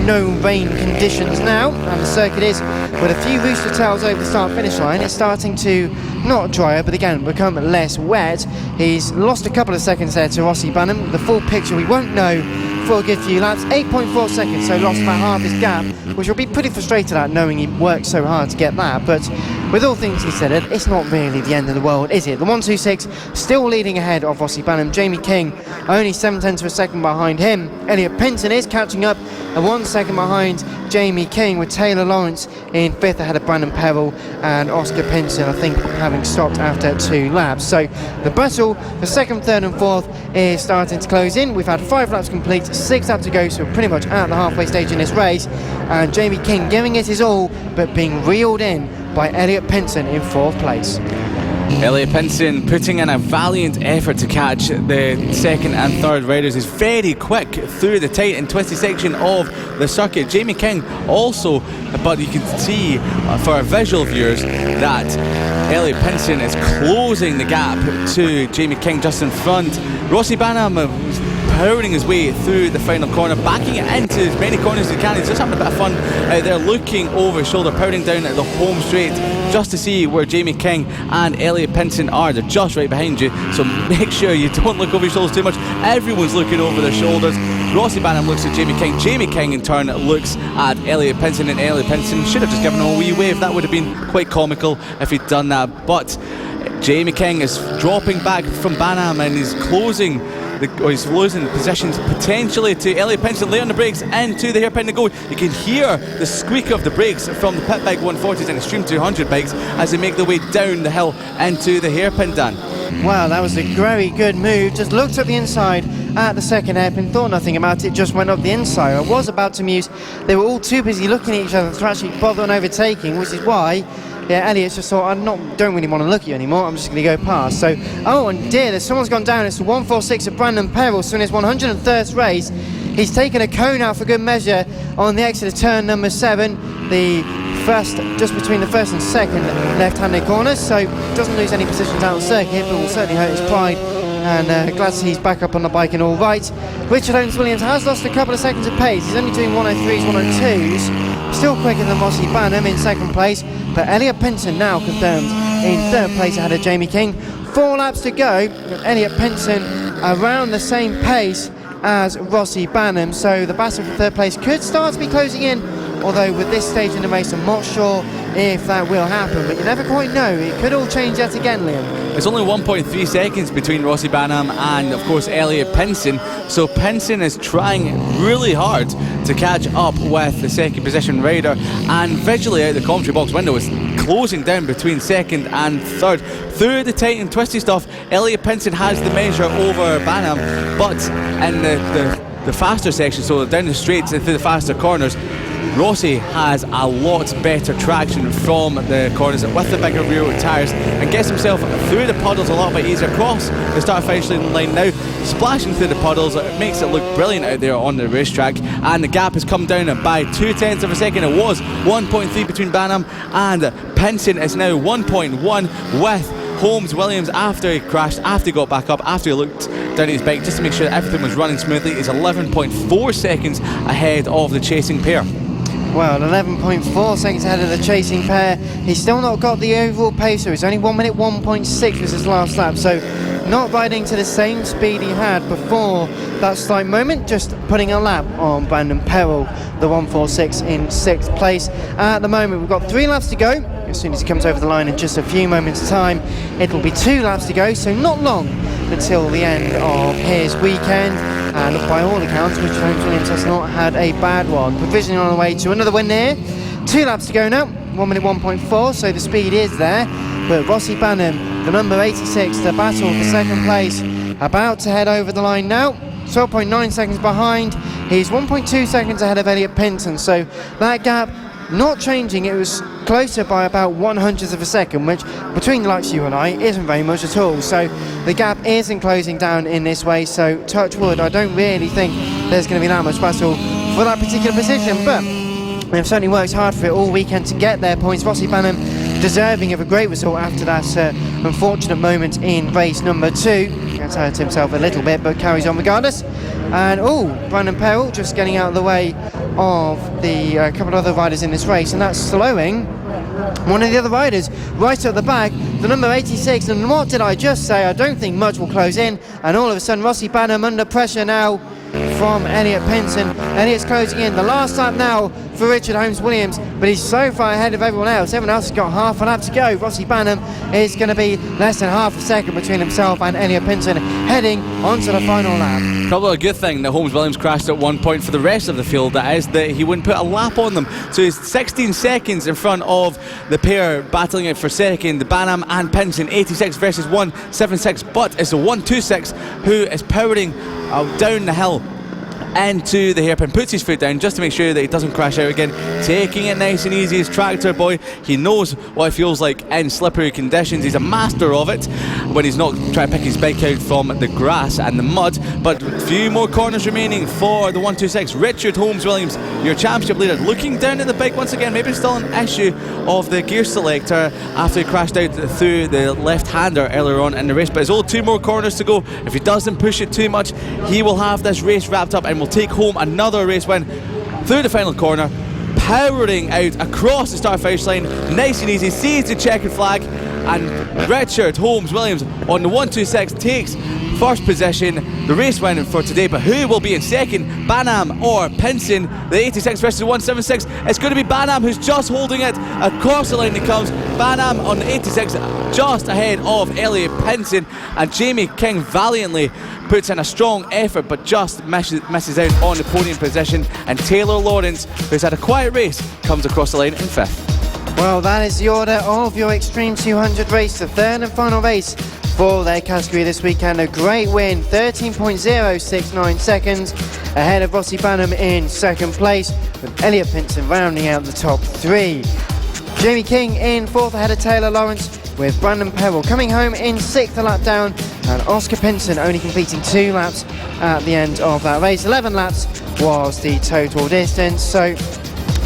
no rain conditions now, and the circuit is, with a few rooster tails over the start-finish line, it's starting to not dry up, but again become less wet. He's lost a couple of seconds there to Rossi Banham. The full picture we won't know for a good few laps. 8.4 seconds, so lost about half his gap, which will be pretty frustrated at, knowing he worked so hard to get that. But with all things considered, it's not really the end of the world, is it? The 126 still leading ahead of Rossi Banham. Jamie King only 0.7 of a second behind him. Elliot Pinson is catching up, and 1 second behind Jamie King, with Taylor Lawrence in 5th ahead of Brandon Perrell and Oscar Pinson, I think, having stopped after 2 laps. So the battle for 2nd, 3rd and 4th is starting to close in. We've had 5 laps complete, 6 laps to go, so we're pretty much at the halfway stage in this race, and Jamie King giving it his all, but being reeled in by Elliot Pinson in 4th place. Elliot Pinson putting in a valiant effort to catch the 2nd and 3rd riders. Is very quick through the tight and twisty section of the circuit. Jamie King also, but you can see for our visual viewers that Elliot Pinson is closing the gap to Jamie King just in front. Rossi Banham powering his way through the final corner, backing it into as many corners as he can. He's just having a bit of fun out there, looking over his shoulder, powering down at the home straight just to see where Jamie King and Elliot Pinson are. They're just right behind you, so make sure you don't look over your shoulders too much. Everyone's looking over their shoulders. Rossi Banham looks at Jamie King. Jamie King in turn looks at Elliot Pinson, and Elliot Pinson should have just given him a wee wave. That would have been quite comical if he'd done that. But Jamie King is dropping back from Banham, and he's closing he's losing positions potentially to Elliot Pinson. Lay on the brakes into the hairpin to go. You can hear the squeak of the brakes from the pit bike 140s and Extreme 200 bikes as they make their way down the hill into the hairpin, Dan. Wow, that was a very good move. Just looked at the inside at the second hairpin, thought nothing about it, just went up the inside. I was about to muse. They were all too busy looking at each other to actually bother on overtaking, which is why Elliot's just thought, don't really want to look at you anymore, I'm just going to go past. So, oh, and dear, someone's gone down. It's the 146 of Brandon Perrell, so in his 103rd race, he's taken a cone out for good measure on the exit of turn number 7, the first, just between the first and second left-handed corners, so doesn't lose any positions out on circuit, but will certainly hurt his pride. And glad to see he's back up on the bike and all right. Richard Holmes-Williams has lost a couple of seconds of pace. He's only doing 103s, 102s. still quicker than Rossi Banham in second place, but Elliot Pinson now confirmed in third place ahead of Jamie King. 4 laps to go, Elliot Pinson around the same pace as Rossi Banham, so the battle for third place could start to be closing in, although with this stage in the race I'm not sure if that will happen, but you never quite know. It could all change yet again, Liam. It's only 1.3 seconds between Rossi Banham and, of course, Elliot Pinson. So Pinson is trying really hard to catch up with the second position rider, and visually out the commentary box window is closing down between second and third. Through the tight and twisty stuff, Elliot Pinson has the measure over Banham, but in the faster section, so down the straights and through the faster corners, Rossi has a lot better traction from the corners with the bigger rear tyres and gets himself through the puddles a lot bit easier across the start finish line now, splashing through the puddles. It makes it look brilliant out there on the racetrack, and the gap has come down by 0.2 of a second. It was 1.3 between Banham and Pinson. It's now 1.1 with Holmes Williams after he crashed, after he got back up, after he looked down at his bike just to make sure that everything was running smoothly. He's 11.4 seconds ahead of the chasing pair. Well, 11.4 seconds ahead of the chasing pair. He's still not got the overall pace, so it's only 1 minute 1.6 was his last lap, so not riding to the same speed he had before that slight moment, just putting a lap on Brandon Perrell, the 146 in 6th place. At the moment we've got 3 laps to go. As soon as he comes over the line in just a few moments time, it'll be 2 laps to go, so not long until the end of his weekend. And by all accounts, Richard Holmes Williams has not had a bad one. Provisionally on the way to another win there. 2 laps to go now, 1 minute 1.4, so the speed is there. But Rossi Banham, the number 86, the battle for second place, about to head over the line now. 12.9 seconds behind. He's 1.2 seconds ahead of Elliot Pinson, so that gap not changing. It was closer by about 1/100th of a second, which between the likes of you and I isn't very much at all. So the gap isn't closing down in this way, so touch wood, I don't really think there's going to be that much battle for that particular position, but they've certainly worked hard for it all weekend to get their points. Rossi Banham deserving of a great result after that unfortunate moment in race number 2. Gets hurt himself a little bit, but carries on regardless. And Brandon Perrell just getting out of the way of the couple of other riders in this race, and that's slowing one of the other riders right at the back, the number 86. And what did I just say? I don't think much will close in, and all of a sudden Rossi Banham under pressure now from Elliot Pinson. Elliot's closing in. The last lap now for Richard Holmes Williams, but he's so far ahead of everyone else. Everyone else has got half a lap to go. Rossi Banham is going to be less than half a second between himself and Elliot Pinson heading onto the final lap. Probably a good thing that Holmes Williams crashed at one point for the rest of the field, that is that he wouldn't put a lap on them. So he's 16 seconds in front of the pair battling it for second, the Banham and Pinson, 86 versus 176, but it's the 126 who is powering down the hill into the hairpin, puts his foot down just to make sure that he doesn't crash out again, taking it nice and easy. His tractor boy, he knows what it feels like in slippery conditions. He's a master of it when he's not trying to pick his bike out from the grass and the mud. But a few more corners remaining for the 126. Richard Holmes Williams, your championship leader, looking down at the bike once again. Maybe still an issue of the gear selector after he crashed out through the left-hander earlier on in the race, but there's only 2 more corners to go. If he doesn't push it too much, he will have this race wrapped up and will take home another race win through the final corner, powering out across the start finish line, nice and easy, sees the checkered flag, and Richard Holmes Williams on the 126 takes first position, the race win for today. But who will be in second, Banham or Pinson? The 86 versus the 176. It's going to be Banham who's just holding it. Across the line it comes. Banham on the 86 just ahead of Elliot Pinson, and Jamie King valiantly puts in a strong effort but just misses out on the podium position, and Taylor Lawrence, who's had a quiet race, comes across the line in 5th. Well, that is the order of your Extreme 200 race, the third and final race for their category this weekend. A great win, 13.069 seconds ahead of Rossi Banham in second place, with Elliot Pinson rounding out the top 3. Jamie King in 4th ahead of Taylor Lawrence, with Brandon Perrell coming home in 6th, a lap down, and Oscar Pinson only completing 2 laps at the end of that race. 11 laps was the total distance, so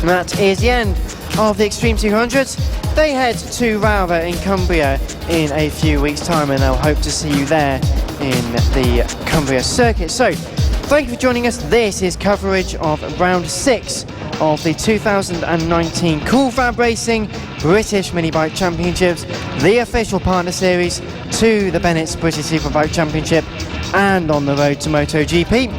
that is the end of the Extreme 200s. They head to Rowver in Cumbria in a few weeks' time, and they'll hope to see you there in the Cumbria circuit. So, thank you for joining us. This is coverage of round 6 of the 2019 Cool FAB-Racing British Mini Bike Championships, the official partner series to the Bennett's British Superbike Championship, and on the road to MotoGP.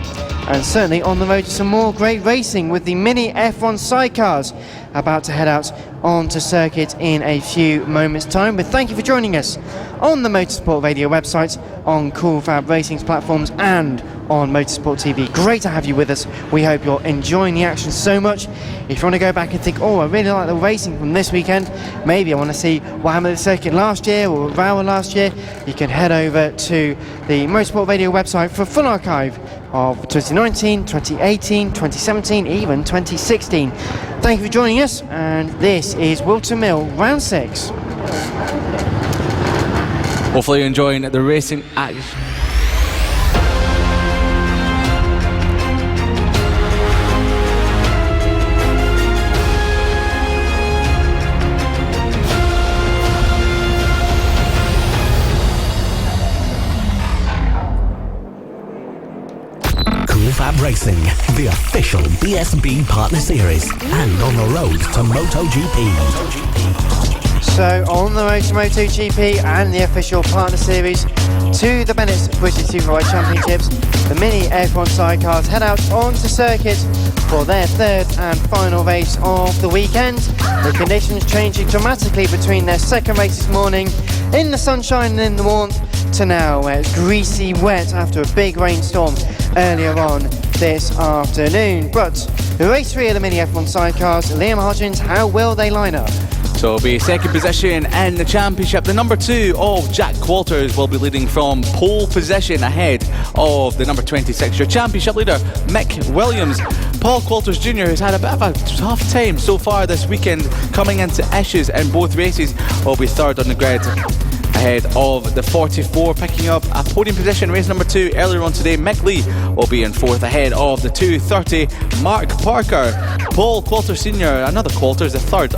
And certainly on the road to some more great racing with the mini F1 sidecars about to head out onto circuit in a few moments' time. But thank you for joining us on the Motorsport Radio website, on Cool FAB-Racing's platforms, and on Motorsport TV. Great to have you with us. We hope you're enjoying the action so much. If you want to go back and think, oh, I really like the racing from this weekend, maybe I want to see what happened at the circuit last year or Rower last year, you can head over to the Motorsport Radio website for a full archive of 2019, 2018, 2017, even 2016. Thank you for joining us, and this is Whilton Mill Round 6. Hopefully you're enjoying the racing action. FAB-Racing, the official BSB partner series, and on the road to MotoGP. So on the road to MotoGP and the official partner series to the Bennett's British Superbike Championships, the mini F1 sidecars head out onto circuit for their third and final race of the weekend. The conditions changing dramatically between their second race this morning in the sunshine and in the warmth to now where it's greasy wet after a big rainstorm earlier on this afternoon. But race 3 of the mini F1 sidecars, Liam Hodgins, how will they line up? So it'll be second position in the championship. The number 2 of Jack Walters will be leading from pole position ahead of the number 26, your championship leader, Mick Williams. Paul Walters Jr., who's had a bit of a tough time so far this weekend, coming into issues in both races, will be third on the grid, ahead of the 44, picking up a podium position, race number 2 earlier on today. Mick Lee will be in fourth ahead of the 230, Mark Parker. Paul Walters Sr., another Walters, the third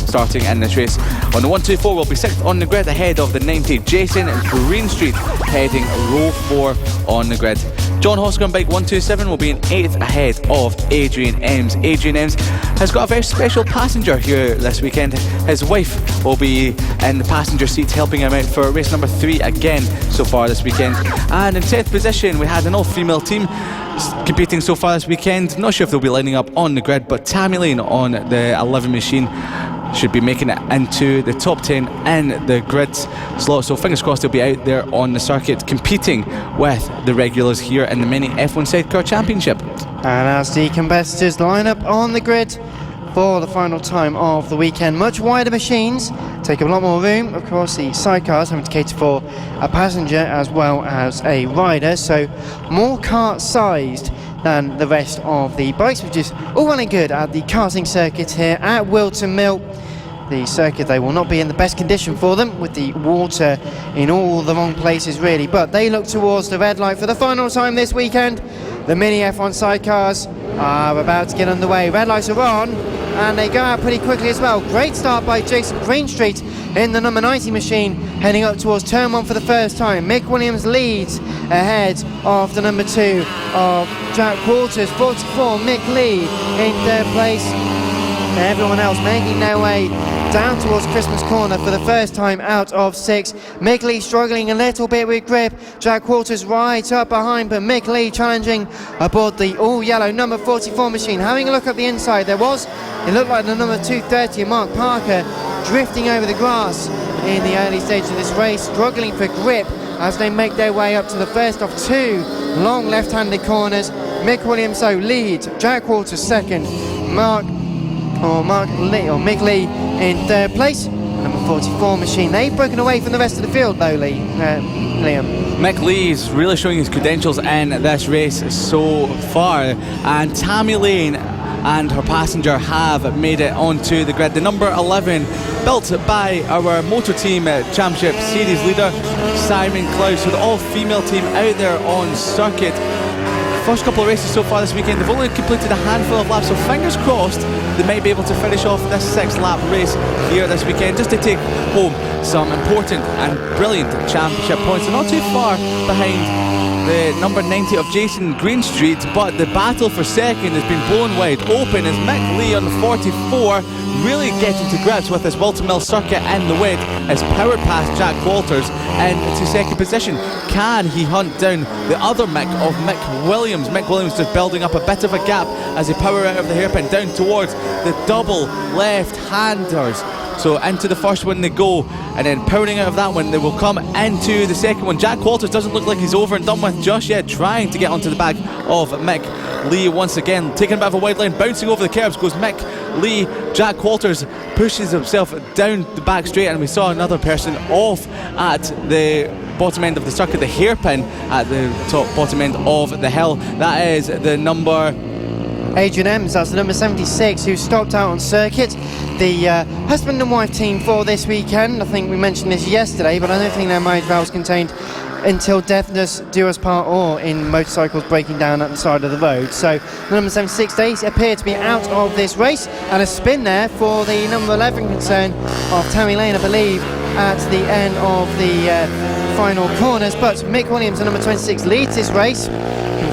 starting in this race. On the 124 will be sixth on the grid ahead of the 90, Jason Greenstreet, heading row 4 on the grid. John Hosker on bike 127 will be in 8th ahead of Adrian Ems. Adrian Ems has got a very special passenger here this weekend. His wife will be in the passenger seat helping him out for race number 3 again so far this weekend. And in 10th position we had an all-female team competing so far this weekend. Not sure if they'll be lining up on the grid, but Tammy Lane on the 11 machine should be making it into the top 10 in the grid slot, so fingers crossed they'll be out there on the circuit competing with the regulars here in the mini F1 Sidecar Championship. And as the competitors line up on the grid for the final time of the weekend, much wider machines take up a lot more room. Of course, the sidecars having to cater for a passenger as well as a rider, so more kart sized than the rest of the bikes, which is all well and good at the karting circuit here at Whilton Mill. The circuit, they will not be in the best condition for them, with the water in all the wrong places really, but they look towards the red light for the final time this weekend. The mini F1 sidecars are about to get underway. Red lights are on and they go out pretty quickly as well. Great start by Jason Greenstreet in the number 90 machine, heading up towards turn 1 for the first time. Mick Williams leads ahead of the number 2 of Jack Walters. 44, Mick Lee in third place. Everyone else making their way down towards Christmas Corner for the first time out of 6. Mick Lee struggling a little bit with grip. Jack Walters right up behind, but Mick Lee challenging aboard the all-yellow number 44 machine. Having a look at the inside, it looked like the number 230, Mark Parker, drifting over the grass in the early stages of this race, struggling for grip as they make their way up to the first of 2 long left-handed corners. Mick Williams so leads, Jack Walters second, Mick Lee in third place. Number 44 machine. They've broken away from the rest of the field though, Liam. Mick Lee's really showing his credentials in this race so far, and Tammy Lane and her passenger have made it onto the grid. The number 11, built by our Motor Team Championship Series leader Simon Klaus, with the all-female team out there on circuit. First couple of races so far this weekend, they've only completed a handful of laps, so fingers crossed they might be able to finish off this 6-lap race here this weekend, just to take home some important and brilliant championship points. They're not too far behind the number 90 of Jason Greenstreet, but the battle for second has been blown wide open as Mick Lee on the 44 really getting to grips with this Whilton Mill circuit and the wet has powered past Jack Walters into second position. Can he hunt down the other Mick of Mick Williams? Mick Williams just building up a bit of a gap as they power out of the hairpin down towards the double left-handers. So into the first one they go, and then powering out of that one they will come into the second one. Jack Walters doesn't look like he's over and done with just yet, trying to get onto the back of Mick Lee once again, taking a bit of a wide line, bouncing over the curbs goes Mick Lee. Jack Walters pushes himself down the back straight, and we saw another person off at the bottom end of the circuit, the hairpin at the bottom end of the hill. That is the number Adrian Ems, that's the number 76, who stopped out on circuit. The husband and wife team for this weekend. I think we mentioned this yesterday, but I don't think their marriage vows contained until death do us part, or in motorcycles breaking down at the side of the road. So the number 76 days appear to be out of this race, and a spin there for the number 11 concern of Tammy Lane, I believe, at the end of the final corners. But Mick Williams, the number 26, leads this race.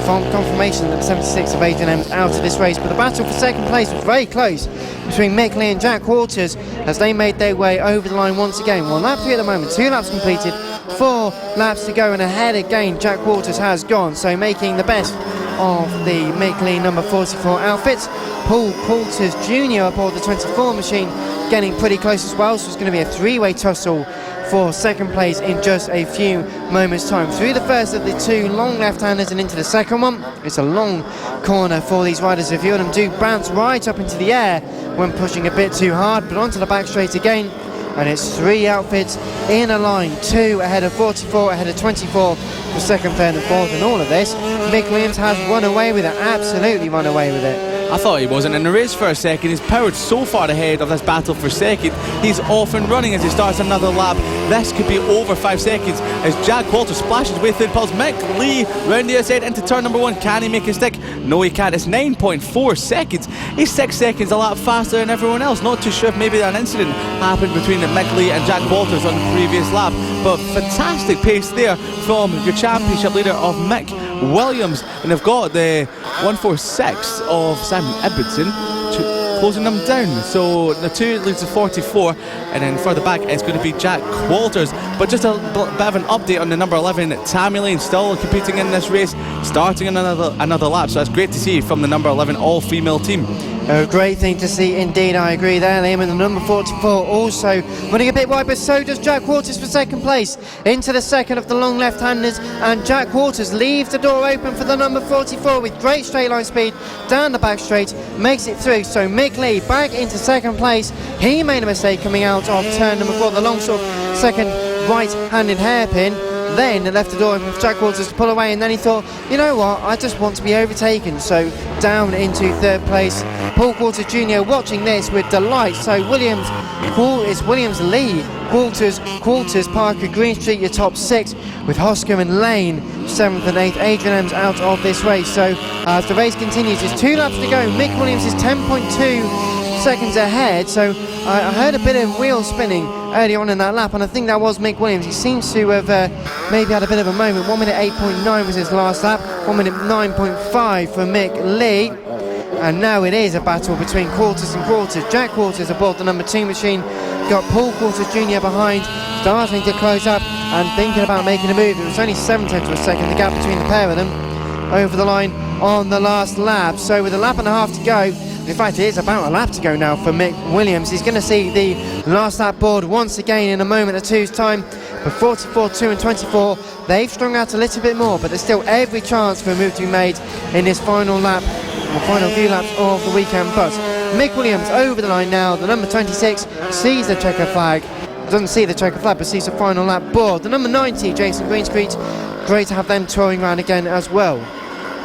Confirmation that the 76 of Adrian Ems out of this race, but the battle for second place was very close between Mick Lee and Jack Walters as they made their way over the line once again. 1 lap 3 at the moment, 2 laps completed, 4 laps to go, and ahead again Jack Walters has gone, so making the best of the Mick Lee number 44 outfits. Paul Coulters Jr. aboard the 24 machine getting pretty close as well, so it's going to be a 3-way tussle for second place in just a few moments time. Through the first of the 2 long left-handers and into the second one. It's a long corner for these riders. A few of them do bounce right up into the air when pushing a bit too hard, but onto the back straight again, and it's 3 outfits in a line, 2 ahead of 44, ahead of 24 for second, third and fourth. And all of this, Mick Williams has run away with it, absolutely run away with it. I thought he wasn't in the race for a second. He's powered so far ahead of this battle for second. He's off and running as he starts another lap. This could be over 5 seconds as Jack Walters splashes way through the pulse. Mick Lee round the outside into turn number 1. Can he make a stick? No, he can't. It's 9.4 seconds. He's 6 seconds a lap faster than everyone else. Not too sure if maybe an incident happened between Mick Lee and Jack Walters on the previous lap, but fantastic pace there from your championship leader of Mick Williams. And they've got the 146 of Simon Ibbotson closing them down. So the 2 leads to 44, and then further back it's going to be Jack Walters. But just a bit of an update on the number 11, Tammy Lane, still competing in this race, starting another lap. So that's great to see from the number 11 all-female team. A great thing to see indeed, I agree there, Liam. And the number 44 also running a bit wide, but so does Jack Walters for second place. Into the second of the long left-handers, and Jack Walters leaves the door open for the number 44 with great straight line speed down the back straight, makes it through. So Mick Lee back into second place. He made a mistake coming out of turn number 4, the long sort of second right-handed hairpin. Then left the door open for Jack Walters to pull away, and then he thought, you know what, I just want to be overtaken. So down into third place, Paul Coulters Jr. watching this with delight. So it's Williams Lee, Coulters, Parker, Greenstreet, your top 6, with Hosker and Lane 7th and 8th. Adrian Ems out of this race. So as the race continues, there's 2 laps to go. Mick Williams is 10.2 seconds ahead. So I heard a bit of wheel spinning early on in that lap, and I think that was Mick Williams. He seems to have maybe had a bit of a moment. 1 minute 8.9 was his last lap, 1 minute 9.5 for Mick Lee. And now it is a battle between Coulters and Coulters. Jack Coulters aboard the number 2 machine, got Paul Coulters Jr. behind, starting to close up and thinking about making a move. It was only 7/10 of a second, the gap between the pair of them, over the line on the last lap. So with a lap and a half to go, in fact it is about a lap to go now for Mick Williams. He's going to see the last lap board once again in a moment or two's time. But 44, 2 and 24, they've strung out a little bit more, but there's still every chance for a move to be made in this final lap, the final few laps of the weekend. But Mick Williams over the line now. The number 26 sees the checker flag, doesn't see the checker flag, but sees the final lap board. The number 90, Jason Greenstreet, great to have them touring around again as well.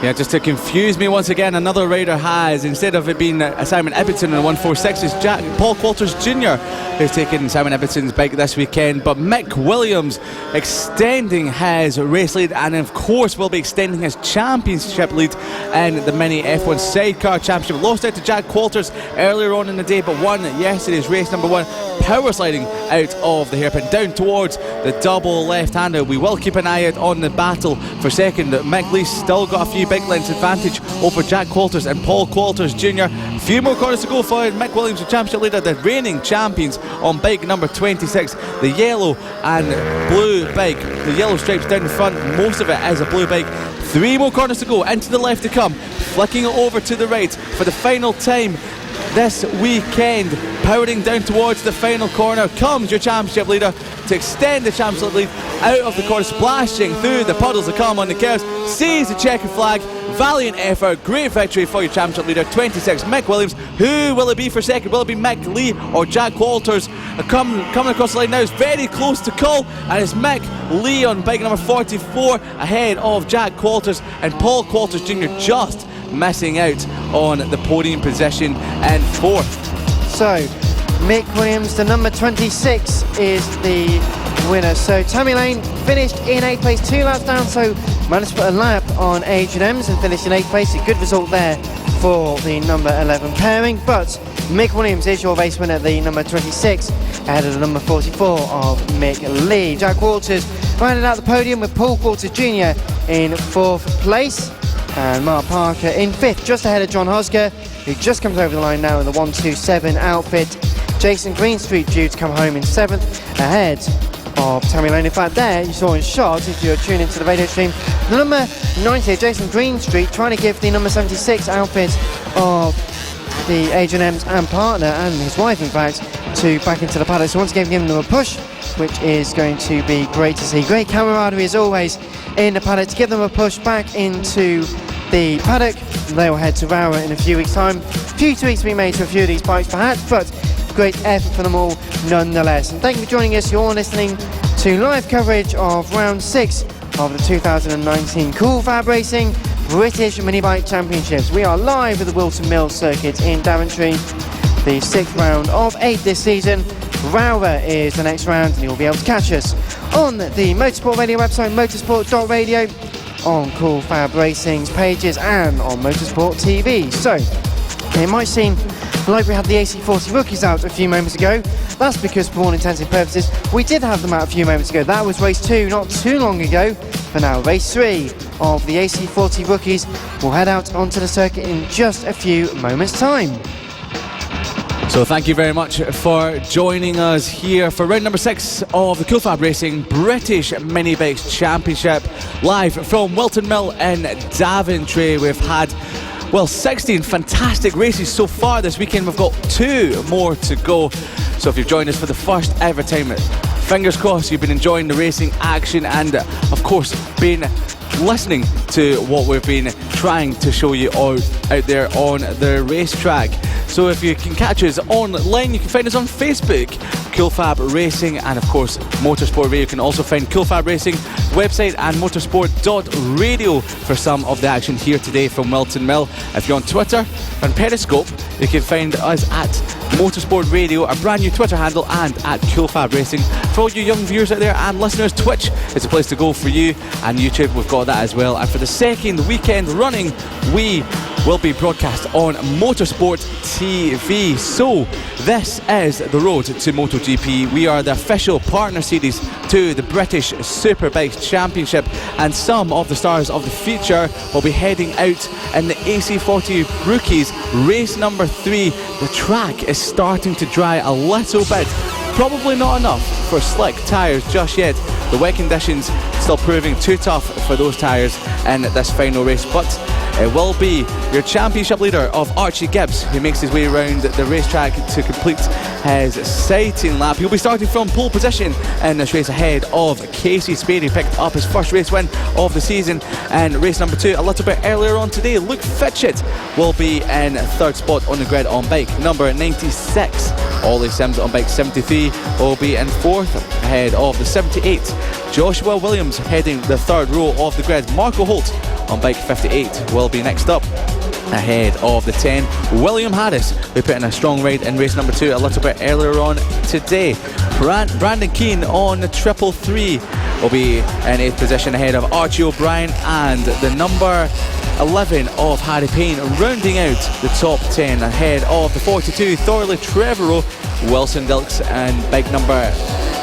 Yeah, just to confuse me once again, another rider has, instead of it being Simon Ibbotson in the 146, is Paul Coulters Jr. who's taking Simon Ibbotsson's bike this weekend. But Mick Williams extending his race lead, and of course will be extending his championship lead in the Mini F1 Sidecar Championship. Lost out to Jack Qualters earlier on in the day, but won yesterday's race number 1, power sliding out of the hairpin down towards the double left-hander. We will keep an eye out on the battle for second. Mick Lee's still got a few big lengths advantage over Jack Qualters and Paul Qualters Jr. A few more corners to go for Mick Williams, the championship leader, the reigning champions, on bike number 26, the yellow and blue bike. The yellow stripes down the front, most of it is a blue bike. 3 more corners to go, into the left to come, flicking it over to the right for the final time this weekend. Powering down towards the final corner comes your championship leader to extend the championship lead out of the corner, splashing through the puddles that come on the curves, sees the checkered flag. Valiant effort, great victory for your championship leader 26, Mick Williams. Who will it be for second? Will it be Mick Lee or Jack Qualters? Coming across the line now is very close to call, and it's Mick Lee on bike number 44 ahead of Jack Qualters, and Paul Qualters Jr. just missing out on the podium position in 4th. So, Mick Williams, the number 26, is the winner. So, Tammy Lane finished in 8th place, 2 laps down, so managed to put a lap on H&M's and finished in 8th place. A good result there for the number 11 pairing. But Mick Williams is your race winner, the number 26, ahead of the number 44 of Mick Lee. Jack Qualters rounded out the podium with Paul Qualters Jr. in 4th place. And Mark Parker in 5th, just ahead of John Hosger, who just comes over the line now in the 127 outfit. Jason Greenstreet due to come home in 7th, ahead of Tammy Lane. In fact, there you saw in shot, if you're tuning into the radio stream, the number 90, Jason Greenstreet, trying to give the number 76 outfit of the H&M's and partner, and his wife in fact, to back into the paddock. So once again giving them a push, which is going to be great to see. Great camaraderie as always in the paddock to give them a push back into the paddock. They will head to Rower in a few weeks' time. A few tweaks to be made to a few of these bikes perhaps, but great effort for them all nonetheless. And thank you for joining us. You're listening to live coverage of round 6 of the 2019 Cool Fab Racing British Mini Bike Championships. We are live at the Whilton Mills circuit in Daventry, the 6th round of 8 this season. Rower is the next round, and you'll be able to catch us on the Motorsport Radio website, motorsport.radio, on Cool Fab Racing's pages, and on Motorsport TV. So, it might seem like we had the AC40 rookies out a few moments ago. That's because, for all intents and purposes, we did have them out a few moments ago. That was race 2 not too long ago. But now race 3 of the AC40 rookies will head out onto the circuit in just a few moments' time. So thank you very much for joining us here for round number 6 of the Cool Fab Racing British Mini Bikes Championship, live from Whilton Mill in Daventry. We've had 16 fantastic races so far this weekend. We've got 2 more to go. So if you've joined us for the first ever time, fingers crossed you've been enjoying the racing action and of course been listening to what we've been trying to show you out there on the racetrack. So if you can catch us online, you can find us on Facebook, Cool Fab Racing, and of course Motorsport Radio. You can also find Cool Fab Racing website and motorsport.radio for some of the action here today from Whilton Mill. If you're on Twitter and Periscope, you can find us at Motorsport Radio, our brand new Twitter handle, and at Cool Fab Racing. For all you young viewers out there and listeners, Twitch is a place to go for you, and YouTube, we've got that as well. And for the second weekend running, we will be broadcast on Motorsport TV. So this is the road to MotoGP. We are the official partner series to the British Superbikes Championship, and some of the stars of the feature will be heading out in the AC40 Rookies race number 3. The track is starting to dry a little bit, probably not enough for slick tyres just yet. The wet conditions still proving too tough for those tyres in this final race, but it will be your championship leader of Archie Gibbs, who makes his way around the racetrack to complete his sighting lap. He'll be starting from pole position in this race ahead of Casey Spade, who picked up his first race win of the season in race number 2 a little bit earlier on today. Luke Fitchett will be in 3rd spot on the grid on bike number 96. Ollie Sims on bike 73 will be in 4th ahead of the 78. Joshua Williams heading the 3rd row of the grid. Marco Holt on bike 58 will be next up. ahead of the 10 William Harris, who put in a strong ride in race number 2 a little bit earlier on today. Brandon Keane on the 333 will be in 8th position ahead of Archie O'Brien, and the number 11 of Harry Payne rounding out the top 10 ahead of the 42 Thorley Trevorrow. Wilson Dilks and bike number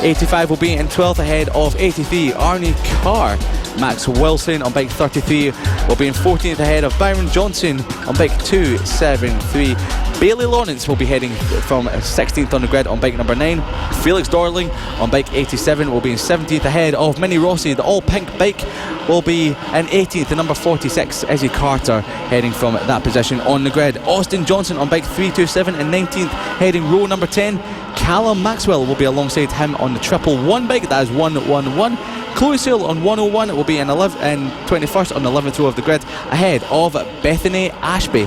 85 will be in 12th ahead of 83 Arnie Carr. Max Wilson on bike 33 will be in 14th ahead of Byron Johnson on bike 273. Bailey Lawrence will be heading from 16th on the grid on bike number 9. Felix Dorling on bike 87 will be in 17th ahead of Minnie Rossi. The all-pink bike will be in 18th. The number 46, Izzy Carter, heading from that position on the grid. Austin Johnson on bike 327 in 19th, heading row number 10. Callum Maxwell will be alongside him on the 111 bike. That is 111. Chloe Sale on 101 will be in 21st on the 11th row of the grid, ahead of Bethany Ashby.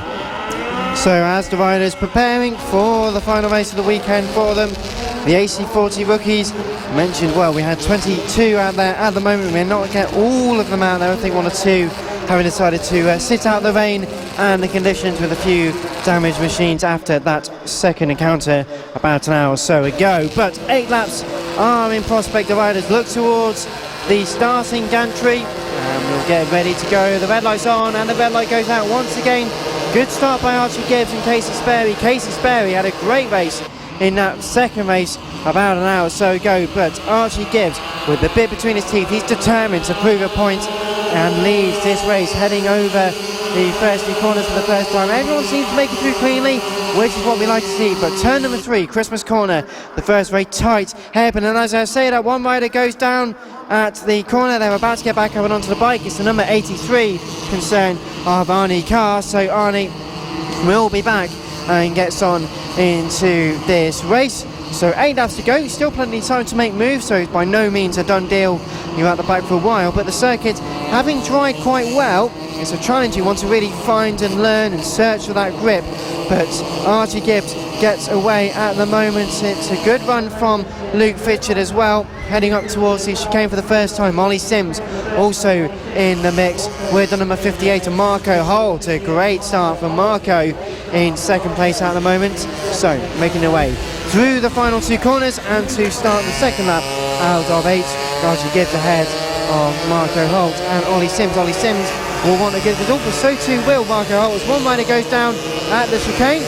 So as the riders preparing for the final race of the weekend for them, the AC40 rookies mentioned, well, we had 22 out there at the moment. We're not going to get all of them out there. I think 1 or 2 having decided to sit out the rain and the conditions with a few damaged machines after that second encounter about an hour or so ago. But 8 laps are in prospect. The riders look towards the starting gantry and we'll get ready to go. The red light's on and the red light goes out once again. Good start by Archie Gibbs and Casey Sperry. Casey Sperry had a great race in that second race about an hour or so ago, but Archie Gibbs, with the bit between his teeth, he's determined to prove a point and leads this race, heading over the first 2 corners for the first time. Everyone seems to make it through cleanly, which is what we like to see. But turn number 3, Christmas corner, the first very tight hairpin, and as I say, that one rider goes down at the corner. They're about to get back up and onto the bike. It's the number 83 concern of Arnie Carr, so Arnie will be back and gets on into this race. So 8 laps to go, still plenty of time to make moves, so it's by no means a done deal. You're at the back for a while, but the circuit, having tried quite well, it's a challenge. You want to really find and learn and search for that grip, but Archie Gibbs gets away at the moment. It's a good run from Luke Fitchard as well, heading up towards the chicane for the first time. Ollie Sims also in the mix with the number 58 and Marco Holt. A great start from Marco in second place at the moment, so making their way through the final 2 corners and to start the second lap out of 8. Archie Gibbs ahead of Marco Holt and Ollie Sims. Ollie Sims will want a good result, but so too will Marco Holt as one rider goes down at the chicane.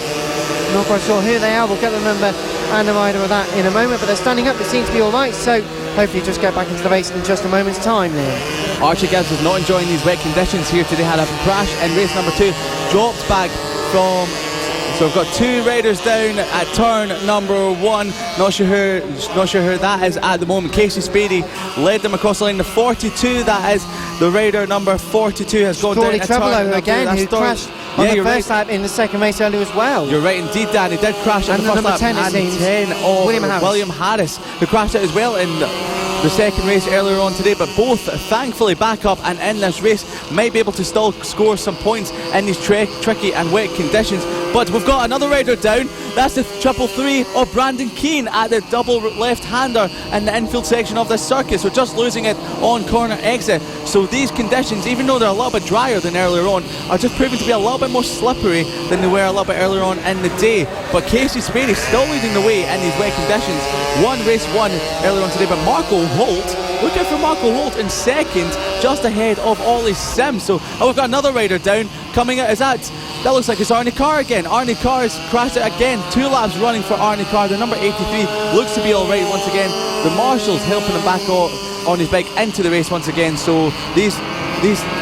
Not quite sure who they are. We'll get the number and the rider of that in a moment, but they're standing up. It seems to be all right, so hopefully just get back into the race in just a moment's time then. Archie Gibbs is not enjoying these wet conditions here today. Had a crash in race number 2, dropped back from... So we've got 2 riders down at turn number 1. Not sure who that is at the moment. Casey Spady led them across the line. The 42, that is the rider number 42, has gone down at turn number 2. Again, who crashed on the first lap in the second race earlier as well. You're right indeed, Dan. He did crash on the first lap. 10 and 10 of William Harris, who crashed out as well in the second race earlier on today, but both thankfully back up and in this race, might be able to still score some points in these tricky and wet conditions. But we've got another rider down. That's the 333 of Brandon Keane at the double left-hander in the infield section of this circuit, so just losing it on corner exit. So these conditions, even though they're a little bit drier than earlier on, are just proving to be a little bit more slippery than they were a little bit earlier on in the day. But Casey Spady still leading the way in these wet conditions. Race one earlier on today, but Marco Holt, looking for Marco Holt in second, just ahead of Ollie Sims. So we've got another rider down. Coming out, that looks like it's Arnie Carr again. Arnie Carr has crashed it again. 2 laps running for Arnie Carr. The number 83 looks to be alright once again. The marshals helping him back on his bike into the race once again. So these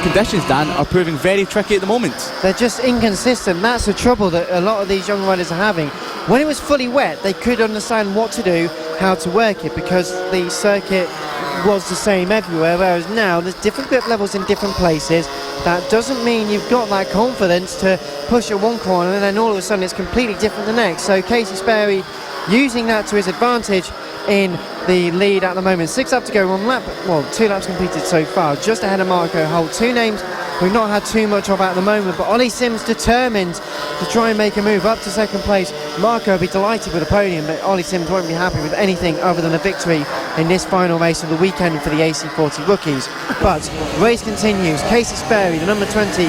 conditions, Dan, are proving very tricky at the moment. They're just inconsistent. That's the trouble that a lot of these young riders are having. When it was fully wet, they could understand what to do, how to work it, because the circuit was the same everywhere, whereas now there's different grip levels in different places. That doesn't mean you've got that confidence to push at one corner and then all of a sudden it's completely different the next. So Casey Sperry using that to his advantage in the lead at the moment. 6 laps to go, 2 laps completed so far, just ahead of Marco Holt. 2 names we've not had too much of at the moment, but Ollie Sims determined to try and make a move up to second place. Marco will be delighted with the podium, but Ollie Sims won't be happy with anything other than a victory in this final race of the weekend for the AC40 rookies. But race continues. Casey Sperry, the number 20,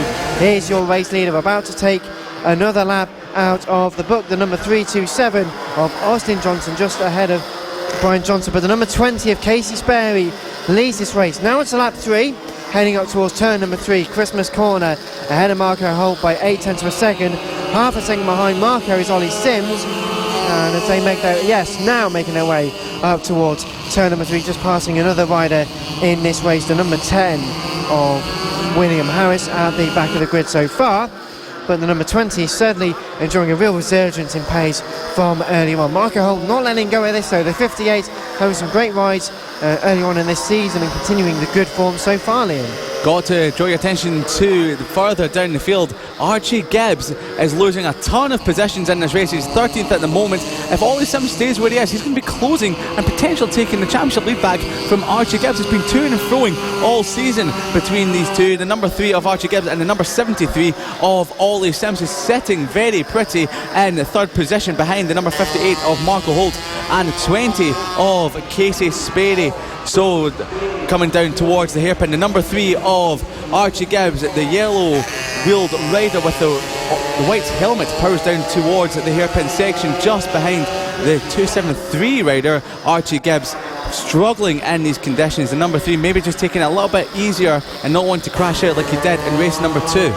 is your race leader, about to take another lap out of the book. The number 327 of Austin Johnson just ahead of Brian Johnson, but the number 20 of Casey Sperry leads this race. Now it's lap 3, heading up towards turn number 3, Christmas Corner, ahead of Marco Holt by 0.8 of a second. Half a second behind Marco is Ollie Sims, and as they make their, now making their way up towards turn number 3, just passing another rider in this race, the number 10 of William Harris at the back of the grid so far. But the number 20 is certainly enjoying a real resurgence in pace from earlier on. Marco Holt not letting go of this though. The 58 having some great rides early on in this season and continuing the good form so far, Liam. Got to draw your attention to further down the field. Archie Gibbs is losing a ton of positions in this race. He's 13th at the moment. If Ollie Sims stays where he is, he's going to be closing and potentially taking the championship lead back from Archie Gibbs. It's been to and froing all season between these two. The number 3 of Archie Gibbs and the number 73 of Ollie Sims is sitting very pretty in the third position behind the number 58 of Marco Holt and 20 of Casey Sperry. So coming down towards the hairpin, the number 3 of Archie Gibbs, the yellow wheeled rider with the white helmet, powers down towards the hairpin section just behind the 273 rider Archie Gibbs, struggling in these conditions. The number 3 maybe just taking it a little bit easier and not wanting to crash out like he did in race number 2.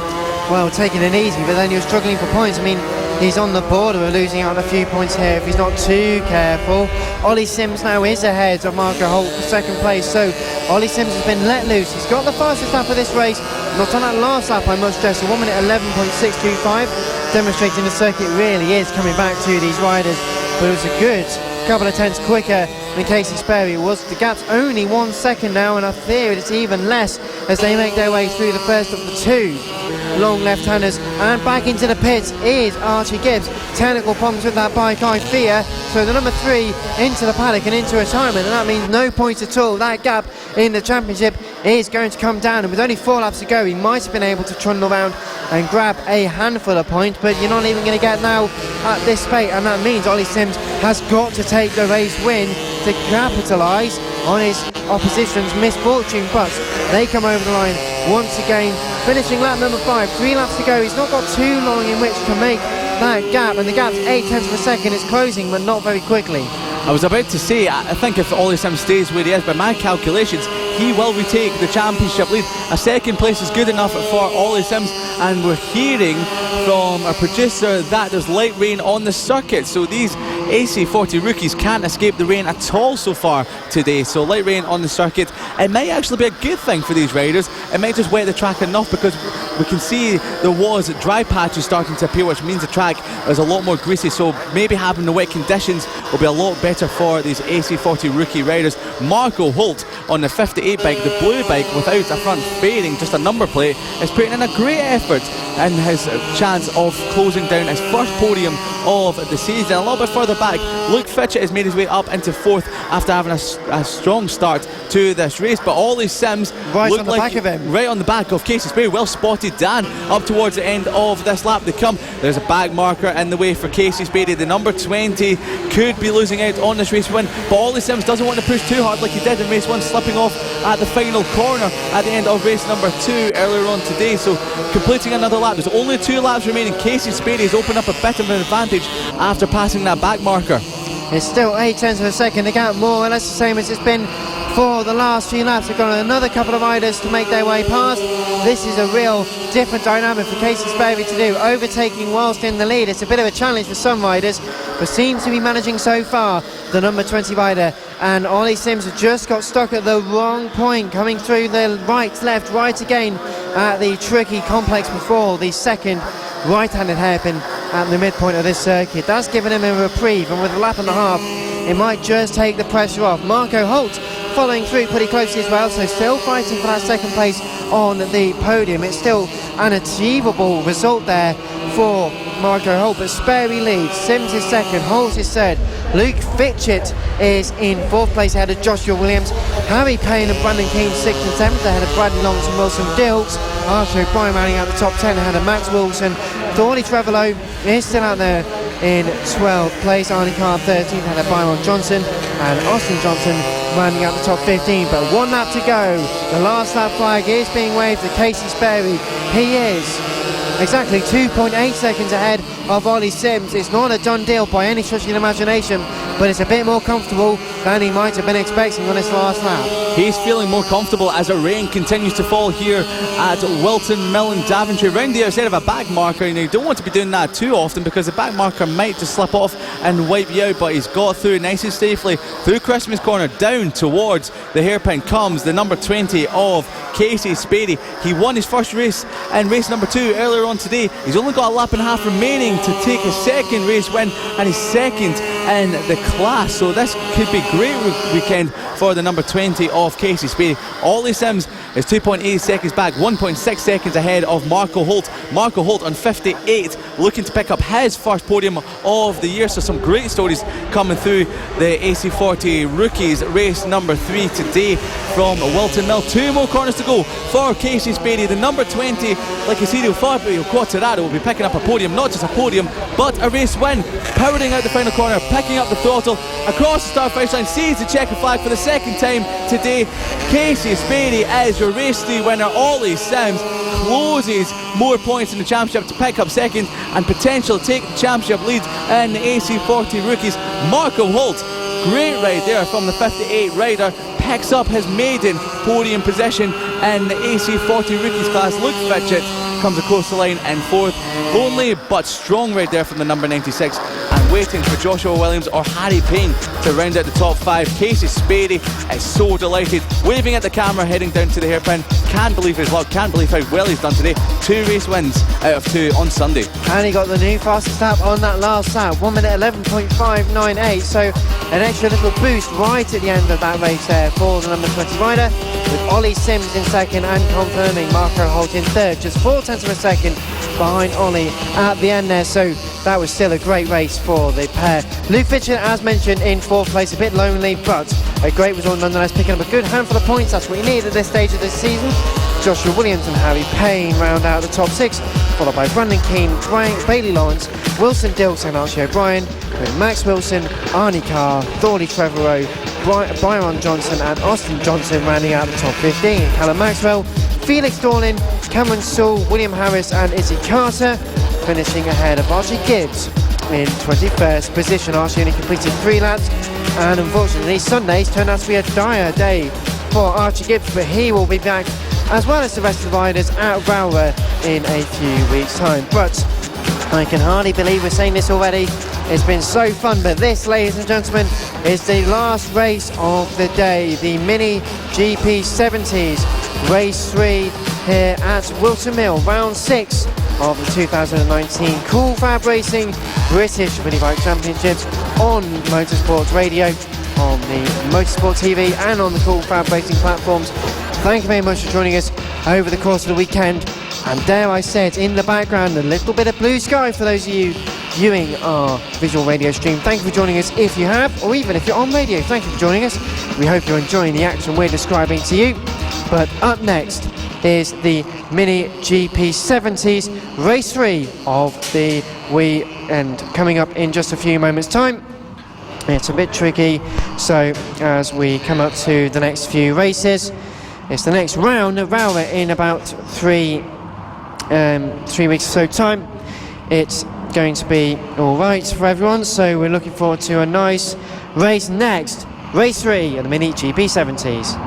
Well, taking it easy, but then you're struggling for points. I mean, he's on the border of losing out a few points here if he's not too careful. Ollie Sims now is ahead of Marco Holt for second place, so Ollie Sims has been let loose. He's got the fastest lap of this race, not on that last lap I must stress, a 1 minute 11.625, demonstrating the circuit really is coming back to these riders, but it was a good couple of tenths quicker than Casey Sperry. The gap's only 1 second now, and I fear it's even less as they make their way through the first of the 2 long left-handers. And back into the pits is Archie Gibbs. Technical problems with that bike, I fear. So the number 3 into the paddock and into retirement, and that means no points at all. That gap in the championship is going to come down, and with only 4 laps to go, he might have been able to trundle around and grab a handful of points, but you're not even going to get now at this rate, and that means Ollie Sims has got to take the race win to capitalise on his opposition's misfortune. But they come over the line once again, finishing lap number 5. 3 laps to go. He's not got too long in which to make that gap, and the gap's 0.8 of a second. It's closing, but not very quickly. I was about to say, I think if Ollie Sims stays where he is, by my calculations, he will retake the championship lead. A second place is good enough for Ollie Sims, and we're hearing from our producer that there's light rain on the circuit, so these AC40 rookies can't escape the rain at all so far today. So light rain on the circuit, it might actually be a good thing for these riders. It might just wet the track enough, because we can see there was dry patches starting to appear, which means the track is a lot more greasy, so maybe having the wet conditions will be a lot better for these AC40 rookie riders. Marco Holt on the 58 bike, the blue bike without a front fairing, just a number plate, is putting in a great effort in his chance of closing down his first podium of the season. A little bit further back, Luke Fitchett has made his way up into 4th after having a strong start to this race, but Ollie Sims right on the back of him. Right on the back of Casey Sperry. Well spotted, Dan, up towards the end of this lap they come. There's a back marker in the way for Casey Sperry. The number 20 could be losing out on this race win, but Ollie Sims doesn't want to push too hard like he did in race 1, slipping off at the final corner at the end of race number 2 earlier on today. So completing another lap. There's only 2 laps remaining. Casey Sperry has opened up a bit of an advantage after passing that back marker. It's still 0.8 of a second. The gap more or less the same as it's been for the last few laps. They've got another couple of riders to make their way past. This is a real different dynamic for Casey Sperry to do, overtaking whilst in the lead. It's a bit of a challenge for some riders, but seems to be managing so far, the number 20 rider. And Ollie Sims just got stuck at the wrong point, coming through the right, left, right again at the tricky complex before the second right-handed hairpin at the midpoint of this circuit. That's given him a reprieve, and with a lap and a half, it might just take the pressure off. Marco Holt following through pretty closely as well, so still fighting for that second place on the podium. It's still an achievable result there for Marco Holt, but Sperry leads. Sims is second, Holt is third. Luke Fitchett is in 4th place ahead of Joshua Williams. Harry Payne and Brandon Keane 6th and 7th ahead of Bradley Lawrence and Wilson Dilks. Arthur O'Brien rounding out the top 10 ahead of Max Wilson. Thorny Trevorrow is still out there in 12th place, Arnie Carr 13th, and Byron Johnson and Austin Johnson rounding out the top 15. But 1 lap to go. The last lap flag is being waved to Casey Sperry. He is exactly 2.8 seconds ahead of Ollie Sims. It's not a done deal by any stretch of the imagination, but it's a bit more comfortable than he might have been expecting on this last lap. He's feeling more comfortable as the rain continues to fall here at Whilton, Mill and Daventry. Round the outside of a back marker, and you don't want to be doing that too often because the back marker might just slip off and wipe you out, but he's got through nice and safely through Christmas Corner. Down towards the hairpin comes the number 20 of Casey Spady. He won his first race in race number 2 earlier on today. He's only got a lap and a half remaining to take his second race win and his second in the class, so this could be a great weekend for the number 20 of Casey Spady. Ollie Sims is 2.8 seconds back, 1.6 seconds ahead of Marco Holt. Marco Holt on 58, looking to pick up his first podium of the year. So some great stories coming through the AC40 Rookies race number 3 today from Whilton Mill. 2 more corners to go for Casey Spady. The number 20, like I said, Fabio Quartararo will be picking up a podium, not just a podium, but a race win. Powering out the final corner, picking up the throttle across the start finish line, sees the checker flag for the second time today. Casey Spady is your race 3 winner. Ollie Sims closes more points in the championship to pick up second and potentially take the championship lead in the AC40 Rookies. Marco Holt, great ride there from the 58 rider, picks up his maiden podium position in the AC40 Rookies class. Luke Fitchett comes across the line in 4th. Lonely but strong ride there from the number 96, and waiting for Joshua Williams or Harry Payne to round out the top 5. Casey Spady is so delighted, waving at the camera, heading down to the hairpin. Can't believe his luck, can't believe how well he's done today. 2 race wins out of 2 on Sunday. And he got the new fastest lap on that last lap, 1 minute 11.598, so an extra little boost right at the end of that race there for the number 20 rider, with Ollie Sims in second and confirming Marco Holt in third, just 0.4 of a second behind Ollie at the end there. So that was still a great race for the pair. Luke Fitchett, as mentioned, in 4th place, a bit lonely, but a great result nonetheless, picking up a good handful of points. That's what you need at this stage of the season. Joshua Williams and Harry Payne round out the top 6, followed by Brandon Keane, Bailey Lawrence, Wilson Dilks and Archie O'Brien, with Max Wilson, Arnie Carr, Thorley Trevorrow, Byron Johnson and Austin Johnson rounding out the top 15. Callum Maxwell, Felix Dorlin, Cameron Sewell, William Harris and Izzy Carter finishing ahead of Archie Gibbs in 21st position. Archie only completed 3 laps, and unfortunately Sundays turned out to be a dire day for Archie Gibbs, but he will be back as well as the rest of the riders at Rowra in a few weeks' time. But I can hardly believe we're saying this already. It's been so fun, but this, ladies and gentlemen, is the last race of the day, the Mini GP 70s race 3 here at Whilton Mill, round 6 of the 2019 Cool Fab Racing British Mini Bike Championships on Motorsports Radio, on the Motorsport TV and on the Cool Fab Racing platforms. Thank you very much for joining us over the course of the weekend, and dare I say it, in the background a little bit of blue sky for those of you viewing our visual radio stream. Thank you for joining us if you have, or even if you're on radio, thank you for joining us. We hope you're enjoying the action we're describing to you. But up next is the Mini GP 70s race 3 of the weekend, coming up in just a few moments time. It's a bit tricky, so as we come up to the next few races, it's the next round of Rowra in about 3 weeks or so time. It's going to be all right for everyone, so we're looking forward to a nice race next. Race 3 of the Mini GP 70s.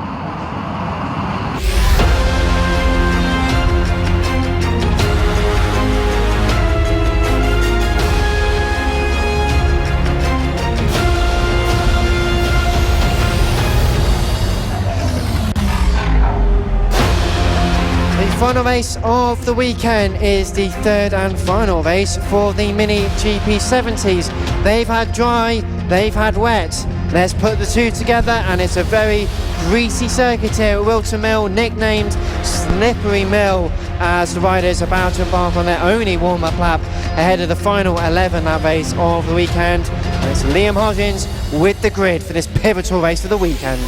Final race of the weekend is the 3rd and final race for the Mini GP 70s. They've had dry, they've had wet. Let's put the 2 together, and it's a very greasy circuit here at Whilton Mill, nicknamed Slippery Mill, as the riders about to embark on their only warm-up lap ahead of the final 11-lap race of the weekend. And it's Liam Hodgins with the grid for this pivotal race of the weekend.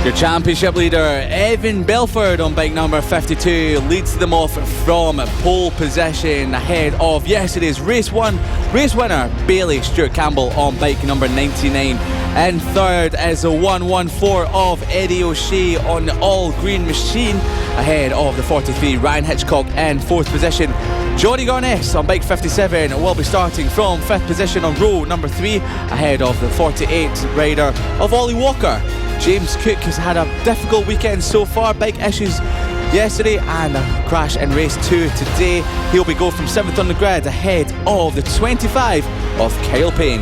Your championship leader, Evan Belford, on bike number 52, leads them off from pole position ahead of yesterday's race winner, Bailey Stewart Campbell, on bike number 99. And third is the 114 of Eddie O'Shea on the all-green machine, ahead of the 43, Ryan Hitchcock, and fourth position, Johnny Garness on bike 57 will be starting from fifth position on row number 3, ahead of the 48 rider of Ollie Walker. James Cook has had a difficult weekend so far, bike issues yesterday and a crash in race 2 today. He'll be going from 7th on the grid ahead of the 25 of Kyle Payne.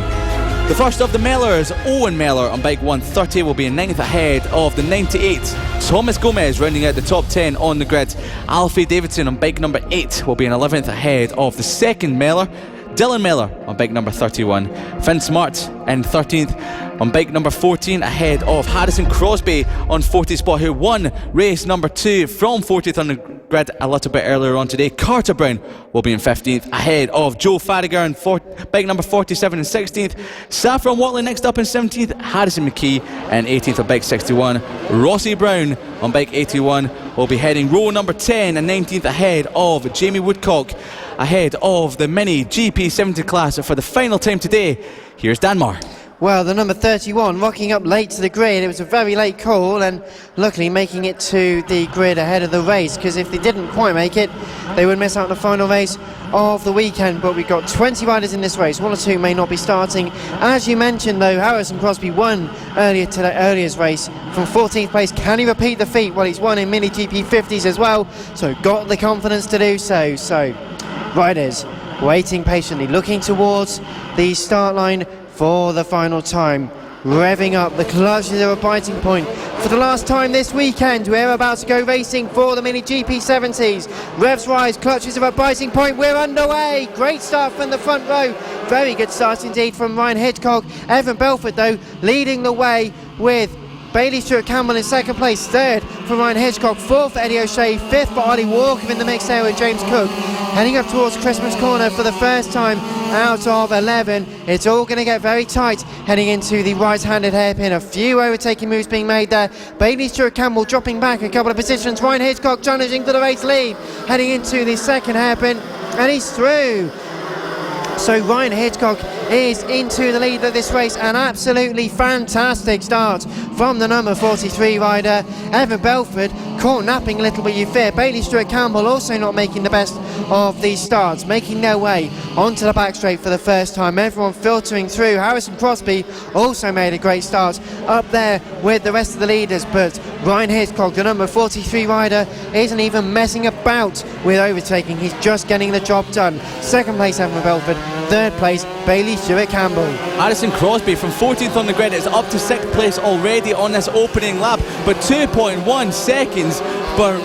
The first of the Mellors, Owen Mellor on bike 130, will be in 9th ahead of the 98. Thomas Gomez rounding out the top 10 on the grid. Alfie Davidson on bike number 8 will be in 11th ahead of the second Mellor. Dylan Mellor on bike number 31. Finn Smart in 13th on bike number 14, ahead of Harrison Crosby on 40th spot, who won race number 2 from 40th on the grid a little bit earlier on today. Carter Brown will be in 15th ahead of Joe Farragher on bike number 47 and 16th. Saffron Watley next up in 17th. Harrison McKee in 18th on bike 61. Rossi Brown on bike 81 will be heading row number 10 and 19th ahead of Jamie Woodcock, ahead of the Mini GP70 class for the final time today. Here's Dan Marr. Well, the number 31 rocking up late to the grid. It was a very late call, and luckily making it to the grid ahead of the race, because if they didn't quite make it, they would miss out on the final race of the weekend. But we've got 20 riders in this race. 1 or 2 may not be starting. As you mentioned, though, Harrison Crosby won earlier's race from 14th place. Can he repeat the feat? Well, he's won in Mini GP 50s as well, so got the confidence to do so. So riders waiting patiently, looking towards the start line for the final time, revving up. The clutches are a biting point for the last time this weekend. We're about to go racing for the Mini GP70s. Revs rise, clutches are a biting point. We're underway. Great start from the front row. Very good start indeed from Ryan Hitchcock. Evan Belford, though, leading the way with Bailey Stewart Campbell in second place. Third for Ryan Hitchcock. Fourth for Eddie O'Shea. Fifth for Ollie Walker in the mix there with James Cook. Heading up towards Christmas Corner for the first time out of 11. It's all going to get very tight heading into the right-handed hairpin. A few overtaking moves being made there. Bailey Stewart Campbell dropping back a couple of positions. Ryan Hitchcock challenging for the race lead. Heading into the second hairpin, and he's through. So Ryan Hitchcock is into the lead of this race. An absolutely fantastic start from the number 43 rider. Evan Belford caught napping a little bit, you fear. Bailey Stewart Campbell also not making the best of these starts, making their way onto the back straight for the first time. Everyone filtering through. Harrison Crosby also made a great start up there with the rest of the leaders, but Ryan Hitchcock, the number 43 rider, isn't even messing about with overtaking. He's just getting the job done. Second place, Evan Belford. Third place, Bailey Stewart Campbell. Harrison Crosby from 14th on the grid is up to 6th place already on this opening lap, but 2.1 seconds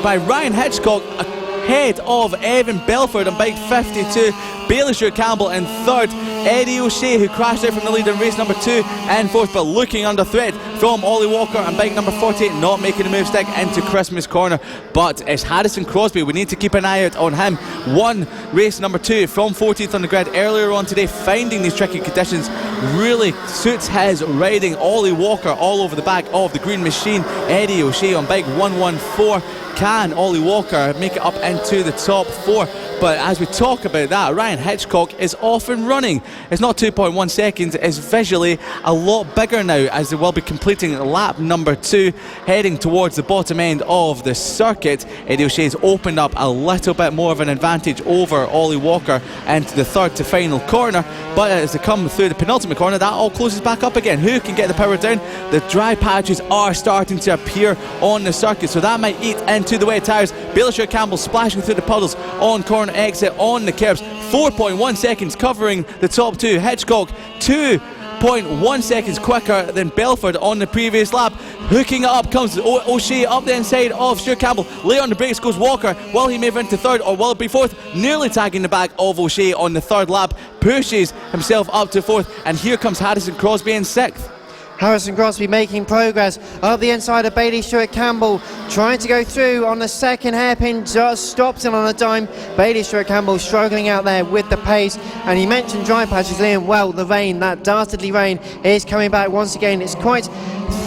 by Ryan Hitchcock ahead of Evan Belford on bike 52. Bailey Stewart Campbell in third. Eddie O'Shea, who crashed out from the lead in race number 2, and fourth, but looking under threat from Ollie Walker on bike number 48, not making a move stick into Christmas Corner. But it's Harrison Crosby. We need to keep an eye out on him. Won race number 2 from 14th on the grid earlier on today. Finding these tricky conditions really suits his riding. Ollie Walker all over the back of the green machine. Eddie O'Shea on bike 114. Can Ollie Walker make it up into the top 4? But as we talk about that, Ryan Hitchcock is off and running. It's not 2.1 seconds, it's visually a lot bigger now, as they will be completing lap number 2, heading towards the bottom end of the circuit. Eddie O'Shea's opened up a little bit more of an advantage over Ollie Walker into the third to final corner, but as they come through the penultimate corner, that all closes back up again. Who can get the power down? The dry patches are starting to appear on the circuit, so that might eat into the wet tyres. Bailey Stewart Campbell splashing through the puddles on corner exit on the curbs. 4.1 seconds covering the top 2. Hitchcock 2.1 seconds quicker than Belford on the previous lap. Hooking it up comes O'Shea up the inside of Stewart Campbell. Late on the brakes goes Walker. Will he move into third, or will it be fourth? Nearly tagging the back of O'Shea on the third lap. Pushes himself up to fourth, and here comes Harrison Crosby in sixth. Harrison Crosby making progress up the inside of Bailey Stewart Campbell, trying to go through on the second hairpin, just stops it on a dime. Bailey Stewart Campbell struggling out there with the pace, and he mentioned dry patches, Liam. Well, the rain, that dastardly rain, is coming back once again. It's quite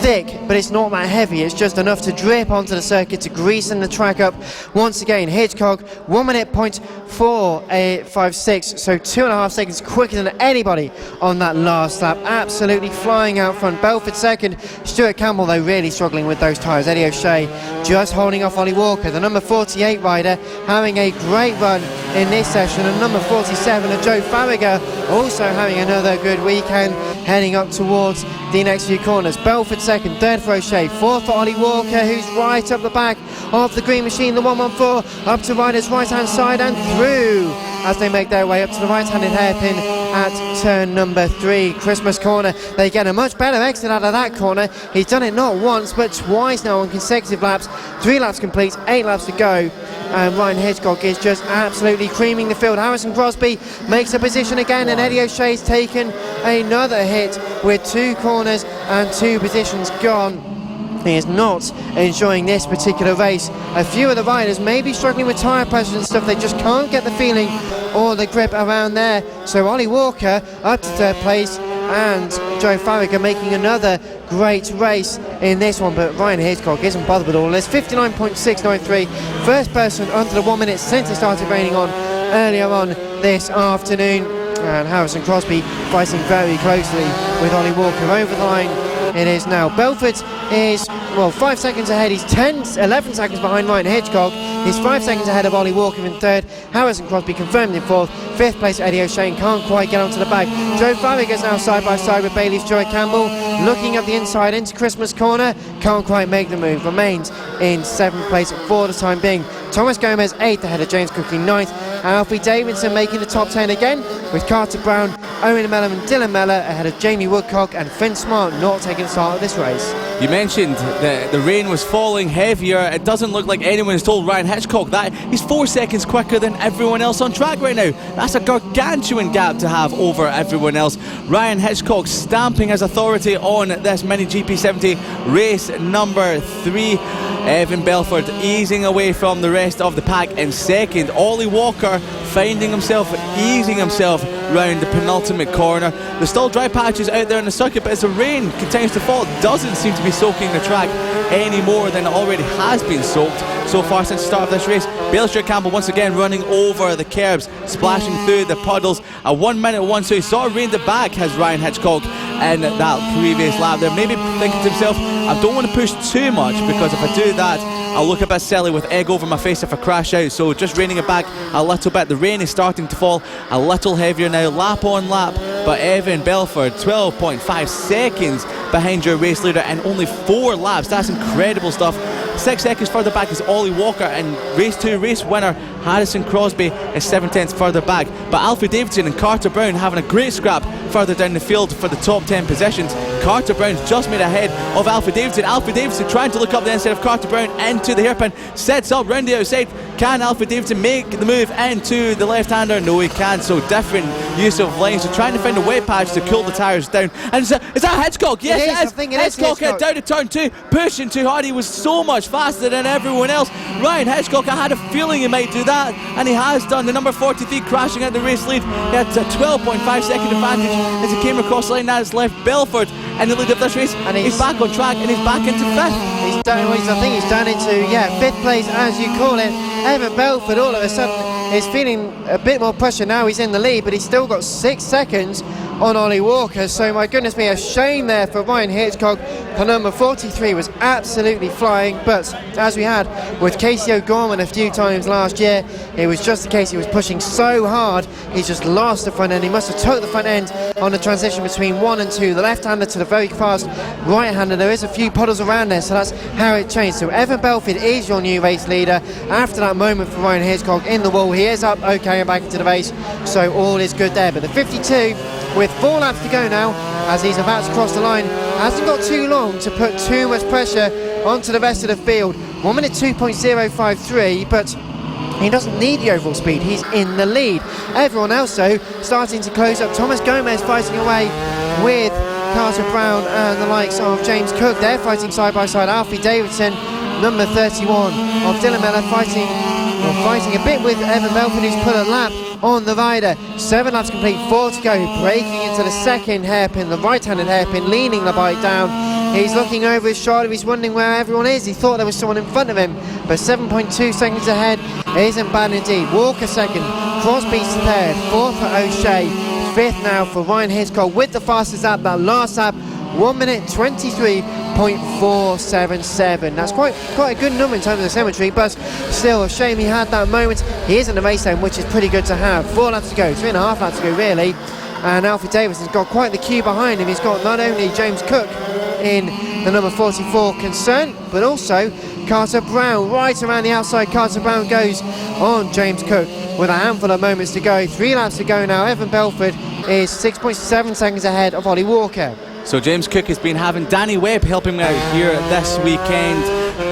thick, but it's not that heavy. It's just enough to drip onto the circuit to greasen the track up once again. Hitchcock 1:04.56, so 2.5 seconds quicker than anybody on that last lap. Absolutely flying out front. Belford second. Stuart Campbell though really struggling with those tyres. Eddie O'Shea just holding off Ollie Walker, the number 48 rider, having a great run in this session, and number 47 of Joe Farragher also having another good weekend, heading up towards the next few corners. Belford second, third for O'Shea, fourth for Ollie Walker, who's right up the back of the green machine, the 114 up to rider's right hand side and through as they make their way up to the right-handed hairpin at turn number 3, Christmas corner. They get a much better exit out of that corner. He's done it not once but twice now on consecutive laps. 3 laps complete, 8 laps to go, and Ryan Hitchcock is just absolutely creaming the field. Harrison Crosby makes a position again, and Eddie O'Shea's taken another hit with 2 corners and 2 positions gone. He is not enjoying this particular race. A few of the riders may be struggling with tyre pressure and stuff. They just can't get the feeling or the grip around there. So Ollie Walker up to third place, and Joe Farragher making another great race in this one, but Ryan Hitchcock isn't bothered with all this. 59.693, first person under the 1 minute since it started raining on earlier on this afternoon, and Harrison Crosby fighting very closely with Ollie Walker over the line. It is now. Belford is, well, 5 seconds ahead. He's 11 seconds behind Ryan Hitchcock. He's 5 seconds ahead of Ollie Walker in third. Harrison Crosby confirmed in fourth. Fifth place Eddie O'Shea can't quite get onto the back. Joe Farragher's now side by side with Bailey Stewart Campbell, looking up the inside into Christmas corner. Can't quite make the move. Remains in 7th place for the time being. Thomas Gomez 8th ahead of James Cook in 9th. Alfie Davidson making the top 10 again, with Carter Brown, Owen Mellor and Dylan Mellor ahead of Jamie Woodcock and Finn Smart not taking the start of this race. You mentioned that the rain was falling heavier. It doesn't look like anyone has told Ryan Hitchcock that. He's 4 seconds quicker than everyone else on track right now. That's a gargantuan gap to have over everyone else. Ryan Hitchcock stamping his authority on this Mini GP70 race number 3. Evan Belford easing away from the rest of the pack in second. Ollie Walker finding himself, easing himself round the penultimate corner. There's still dry patches out there in the circuit, but as the rain continues to fall, it doesn't seem to be soaking the track any more than it already has been soaked so far since the start of this race. Bailey Stewart Campbell once again running over the curbs, splashing through the puddles. A 1 minute one, so he sort of reined it back, has Ryan Hitchcock in that previous lap there. Maybe thinking to himself, I don't want to push too much, because if I do that, I'll look a bit silly with egg over my face if I crash out. So just reining it back a little bit. The rain is starting to fall a little heavier now, lap on lap. But Evan Belford 12.5 seconds behind your race leader and only 4 laps. That's incredible stuff. 6 seconds further back is Ollie Walker, and race 2 race winner Harrison Crosby is 7/10 further back. But Alfie Davidson and Carter Brown having a great scrap further down the field for the top 10 positions. Carter Brown's just made ahead of Alfie Davidson. Alfie Davidson trying to look up the inside of Carter Brown into the hairpin, sets up round the outside. Can Alfie Davidson make the move into the left-hander? No, he can't. So different use of lines. So trying to find a wet patch to cool the tyres down. And is that Hitchcock? Yes, it is. Hitchcock down to turn 2, pushing too hard. He was so much faster than everyone else. Ryan Hitchcock, I had a feeling he might do that, and he has done. The number 43 crashing at the race lead. He had a 12.5 second advantage as he came across the line. Now it's left Belford in the lead of this race, and he's back on track, and he's back into 5th. He's down, I think he's down into 5th place, as you call it. Evan Belford all of a sudden is feeling a bit more pressure now. He's in the lead, but he's still got 6 seconds on Ollie Walker. So my goodness me, a shame there for Ryan Hitchcock. The number 43 was absolutely flying, but as we had with Casey O'Gorman a few times last year, it was just the case he was pushing so hard, he's just lost the front end. He must have took the front end on the transition between 1 and 2, the left-hander to the very fast right-hander. There is a few puddles around there, so that's how it changed. So Evan Belford is your new race leader after that moment for Ryan Hitchcock in the wall. He is up okay and back into the race, so all is good there. But the 52, with 4 laps to go now, as he's about to cross the line, hasn't got too long to put too much pressure onto the rest of the field. 1 minute 2.053, but he doesn't need the overall speed. He's in the lead. Everyone else, though, starting to close up. Thomas Gomez fighting away with Carter Brown and the likes of James Cook. They're fighting side by side. Alfie Davidson, number 31 of Dylan Miller, fighting a bit with Evan Belford, who's put a lap on the rider. 7 laps complete, 4 to go, breaking into the second hairpin, the right-handed hairpin, leaning the bike down. He's looking over his shoulder, he's wondering where everyone is. He thought there was someone in front of him, but 7.2 seconds ahead isn't bad indeed. Walker second, Crosby's third, fourth for O'Shea, fifth now for Ryan Hitchcock with the fastest lap, that last lap, 1 minute 23.477. That's quite a good number in terms of the symmetry, but still a shame he had that moment. He is in the race lane, which is pretty good to have. 4 laps to go, 3.5 laps to go really, and Alfie Davidson's got quite the queue behind him. He's got not only James Cook in the number 44 concern, but also Carter Brown. Right around the outside, Carter Brown goes on James Cook with a handful of moments to go. 3 laps to go now. Evan Belford is 6.7 seconds ahead of Ollie Walker. So James Cook has been having Danny Webb helping him out here this weekend,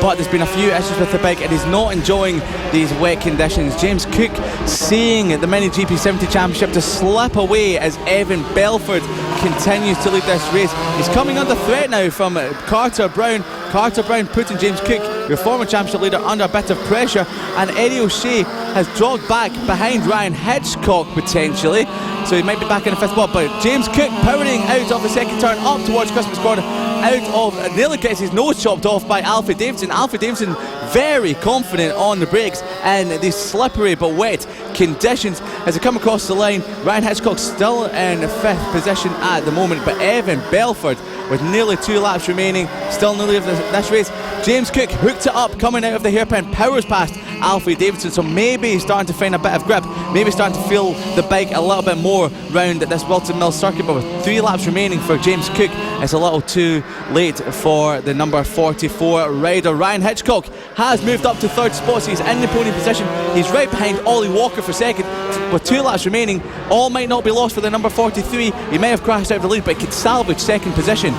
but there's been a few issues with the bike and he's not enjoying these wet conditions. James Cook seeing the Mini GP70 Championship to slip away as Evan Belford continues to lead this race. He's coming under threat now from Carter Brown. Carter Brown putting James Cook, your former championship leader, under a bit of pressure, and Eddie O'Shea has jogged back behind Ryan Hitchcock potentially, so he might be back in the 5th spot. But James Cook powering out of the second turn up towards Christmas Corner, out of, nearly gets his nose chopped off by Alfie Davidson. Alfie Davidson very confident on the brakes and these slippery but wet conditions as they come across the line. Ryan Hitchcock still in 5th position at the moment, but Evan Belford with nearly 2 laps remaining, still in the lead of this race. James Cook hooked it up coming out of the hairpin, powers past Alfie Davidson, so maybe he's starting to find a bit of grip, maybe starting to feel the bike a little bit more round at this Whilton Mill circuit, but with 3 laps remaining for James Cook, it's a little too late for the number 44 rider. Ryan Hitchcock has moved up to 3rd spot, so he's in the podium position. He's right behind Ollie Walker for 2nd, with 2 laps remaining. All might not be lost for the number 43. He may have crashed out of the lead, but he could salvage 2nd position.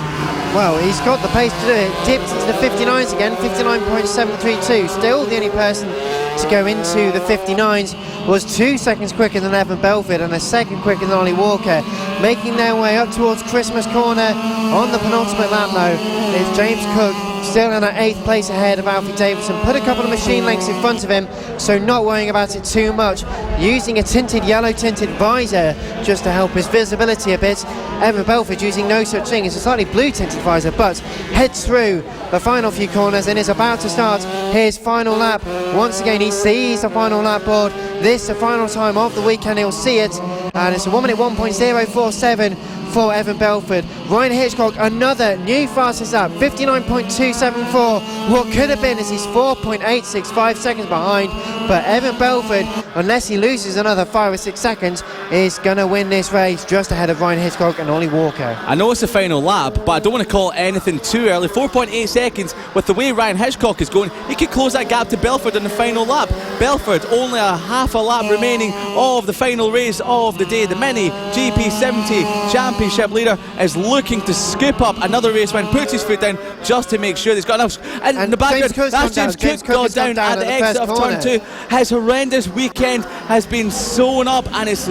Well, he's got the pace to do it. Dipped into the 59s again, 59.732. Still the only person to go into the 59s. Was 2 seconds quicker than Evan Belford and a second quicker than Ollie Walker. Making their way up towards Christmas Corner on the penultimate lap though is James Cook, still in at 8th place ahead of Alfie Davidson. Put a couple of machine lengths in front of him, so not worrying about it too much. Using a yellow tinted visor just to help his visibility a bit. Evan Belford using no such thing. It's a slightly blue tinted visor, but heads through the final few corners and is about to start his final lap. Once again, he sees the final lap board. This the final time of the weekend, he'll see it, and it's a 1 minute 1.047 for Evan Belford. Ryan Hitchcock, another new fastest lap, 59.274. What could have been is he's 4.865 seconds behind, but Evan Belford, unless he loses another 5 or 6 seconds, is going to win this race just ahead of Ryan Hitchcock and Ollie Walker. I know it's the final lap, but I don't want to call anything too early. 4.8 seconds, with the way Ryan Hitchcock is going, he could close that gap to Belford in the final lap. Belford, only a half a lap remaining of the final race of the day. The Mini GP70 Championship leader is looking to scoop up another race win, puts his foot down just to make sure he's got enough. And the background, that's James Cook gone down at the exit of turn 2. His horrendous weekend has been sewn up and it's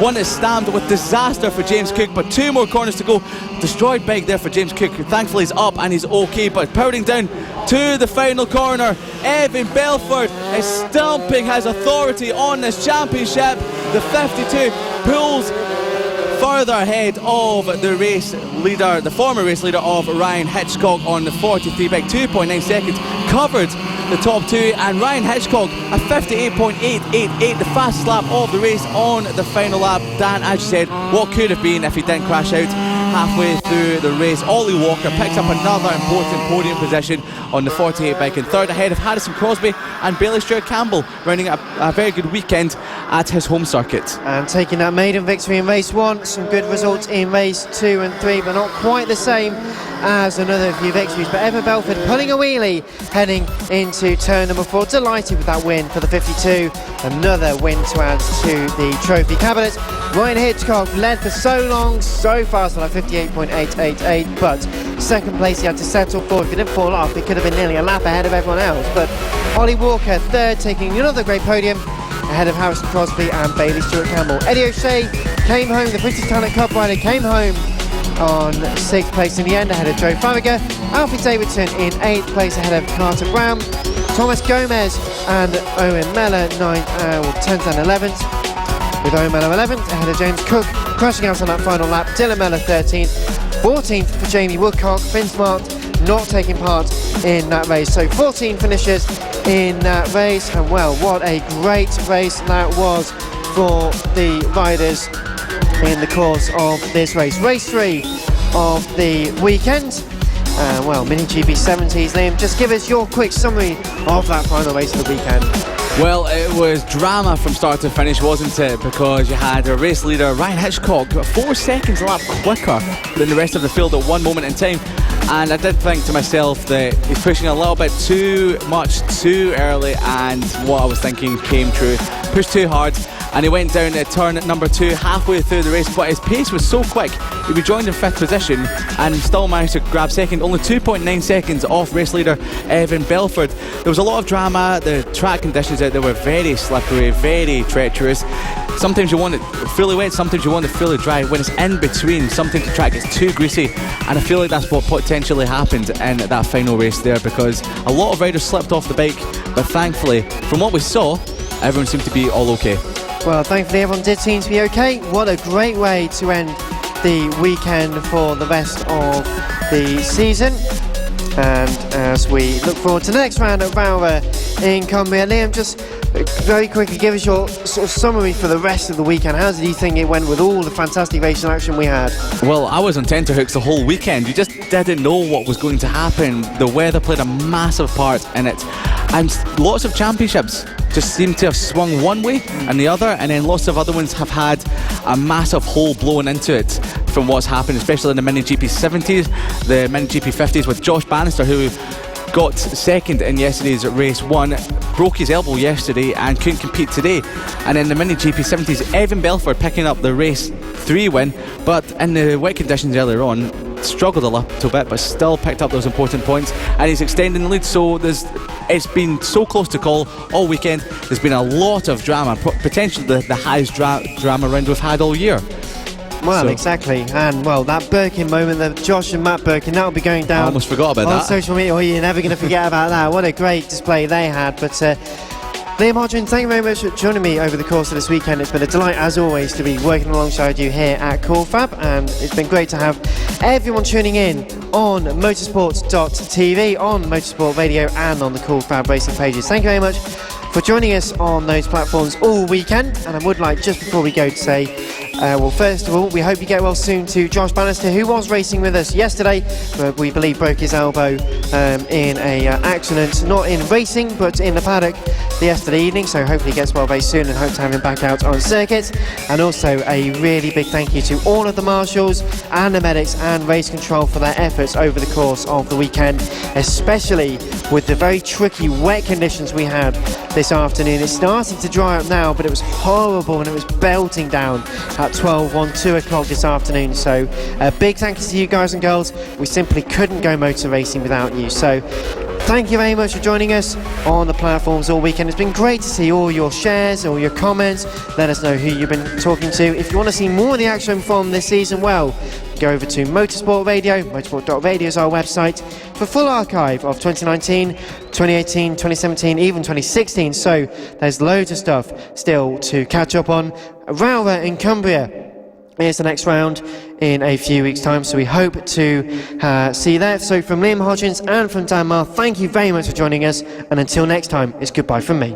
one that's stamped with disaster for James Cook, but 2 more corners to go. Destroyed bike there for James Cook. Thankfully he's up and he's okay, but powering down to the final corner. Evan Belford is stomping his authority on this championship. The 52 pulls further ahead of the race leader, the former race leader of Ryan Hitchcock on the 43 bike. 2.9 seconds covered the top 2, and Ryan Hitchcock a 58.888, the fastest lap of the race on the final lap. Dan, as you said, what could have been if he didn't crash out halfway through the race. Ollie Walker picks up another important podium position on the 48 bike, and 3rd ahead of Harrison Crosby and Bailey Stewart Campbell, rounding up a very good weekend at his home circuit. And taking that maiden victory in race 1, some good results in race 2 and 3, but not quite the same as another few victories. But Evan Belford pulling a wheelie heading into turn number 4. Delighted with that win for the 52. Another win to add to the trophy cabinet. Ryan Hitchcock led for so long, so fast on a 58.888, but 2nd place he had to settle for. If he didn't fall off, he could have been nearly a lap ahead of everyone else. But Ollie Walker 3rd, taking another great podium ahead of Harrison Crosby and Bailey Stewart Campbell. Eddie O'Shea came home, the British Talent Cup rider came home on 6th place in the end ahead of Joe Farragher. Alfie Davidson in 8th place ahead of Carter Brown. Thomas Gomez and Owen Mellor 10th and 11th. With Owen Mellor 11th ahead of James Cook, crashing out on that final lap. Dylan Mellor 13th. 14th for Jamie Woodcock. Finn Smart not taking part in that race. So 14 finishes in that race, and well, what a great race that was for the riders in the course of this race. Race 3 of the weekend. Well, Mini GP 70s. Liam, just give us your quick summary of that final race of the weekend. Well, it was drama from start to finish, wasn't it? Because you had a race leader, Ryan Hitchcock, 4 seconds a lap quicker than the rest of the field at one moment in time. And I did think to myself that he's pushing a little bit too much too early, and what I was thinking came true. Pushed too hard, and he went down at turn number 2 halfway through the race, but his pace was so quick. He was joined in 5th position and still managed to grab second, only 2.9 seconds off race leader Evan Belford. There was a lot of drama. The track conditions out there were very slippery, very treacherous. Sometimes you want it fully wet, sometimes you want it fully dry. When it's in between, sometimes the track gets too greasy, and I feel like that's what potentially happened in that final race there, because a lot of riders slipped off the bike, but thankfully, from what we saw, everyone seemed to be all okay. Well, thankfully everyone did seem to be okay. What a great way to end the weekend for the rest of the season. And as we look forward to the next round at Rowra in Cumbria, Liam, just very quickly give us your sort of summary for the rest of the weekend. How did you think it went with all the fantastic racing action we had? Well, I was on tenterhooks the whole weekend. You just didn't know what was going to happen. The weather played a massive part in it, and lots of championships just seem to have swung one way and the other, and then lots of other ones have had a massive hole blown into it from what's happened, especially in the Mini GP 70s, the Mini GP 50s with Josh Bannister, who got second in yesterday's race 1, broke his elbow yesterday and couldn't compete today. And in the Mini GP 70s, Evan Belford picking up the race 3 win, but in the wet conditions earlier on, struggled a little bit, but still picked up those important points, and he's extending the lead. So it's been so close to call all weekend. There's been a lot of drama, potentially the highest drama round we've had all year. Well, exactly, and well, that Birkin moment, that Josh and Matt Birkin, that'll be going down. I almost forgot about on that. Social media. Oh, you're never going to forget about that. What a great display they had. But Liam Hodgson, thank you very much for joining me over the course of this weekend. It's been a delight, as always, to be working alongside you here at CallFab, and it's been great to have everyone tuning in on motorsport.tv, on Motorsport Radio, and on the FAB-Racing pages. Thank you very much for joining us on those platforms all weekend. And I would like, just before we go, to say, well, first of all, we hope you get well soon to Josh Bannister, who was racing with us yesterday, but we believe broke his elbow in a accident, not in racing, but in the paddock yesterday evening. So hopefully he gets well very soon, and hope to have him back out on circuit. And also a really big thank you to all of the marshals and the medics and race control for their efforts over the course of the weekend, especially with the very tricky wet conditions we had this afternoon. It's starting to dry up now, but it was horrible, and it was belting down at 2 o'clock this afternoon. So a big thank you to you guys and girls. We simply couldn't go motor racing without you. So thank you very much for joining us on the platforms all weekend. It's been great to see all your shares, all your comments. Let us know who you've been talking to. If you want to see more of the action from this season, well, go over to Motorsport Radio. Motorsport.radio is our website for full archive of 2019, 2018, 2017, even 2016. So there's loads of stuff still to catch up on. Rowra in Cumbria is the next round in a few weeks' time, so we hope to see you there. So from Liam Hodgins and from Dan Marr, thank you very much for joining us, and until next time, it's goodbye from me.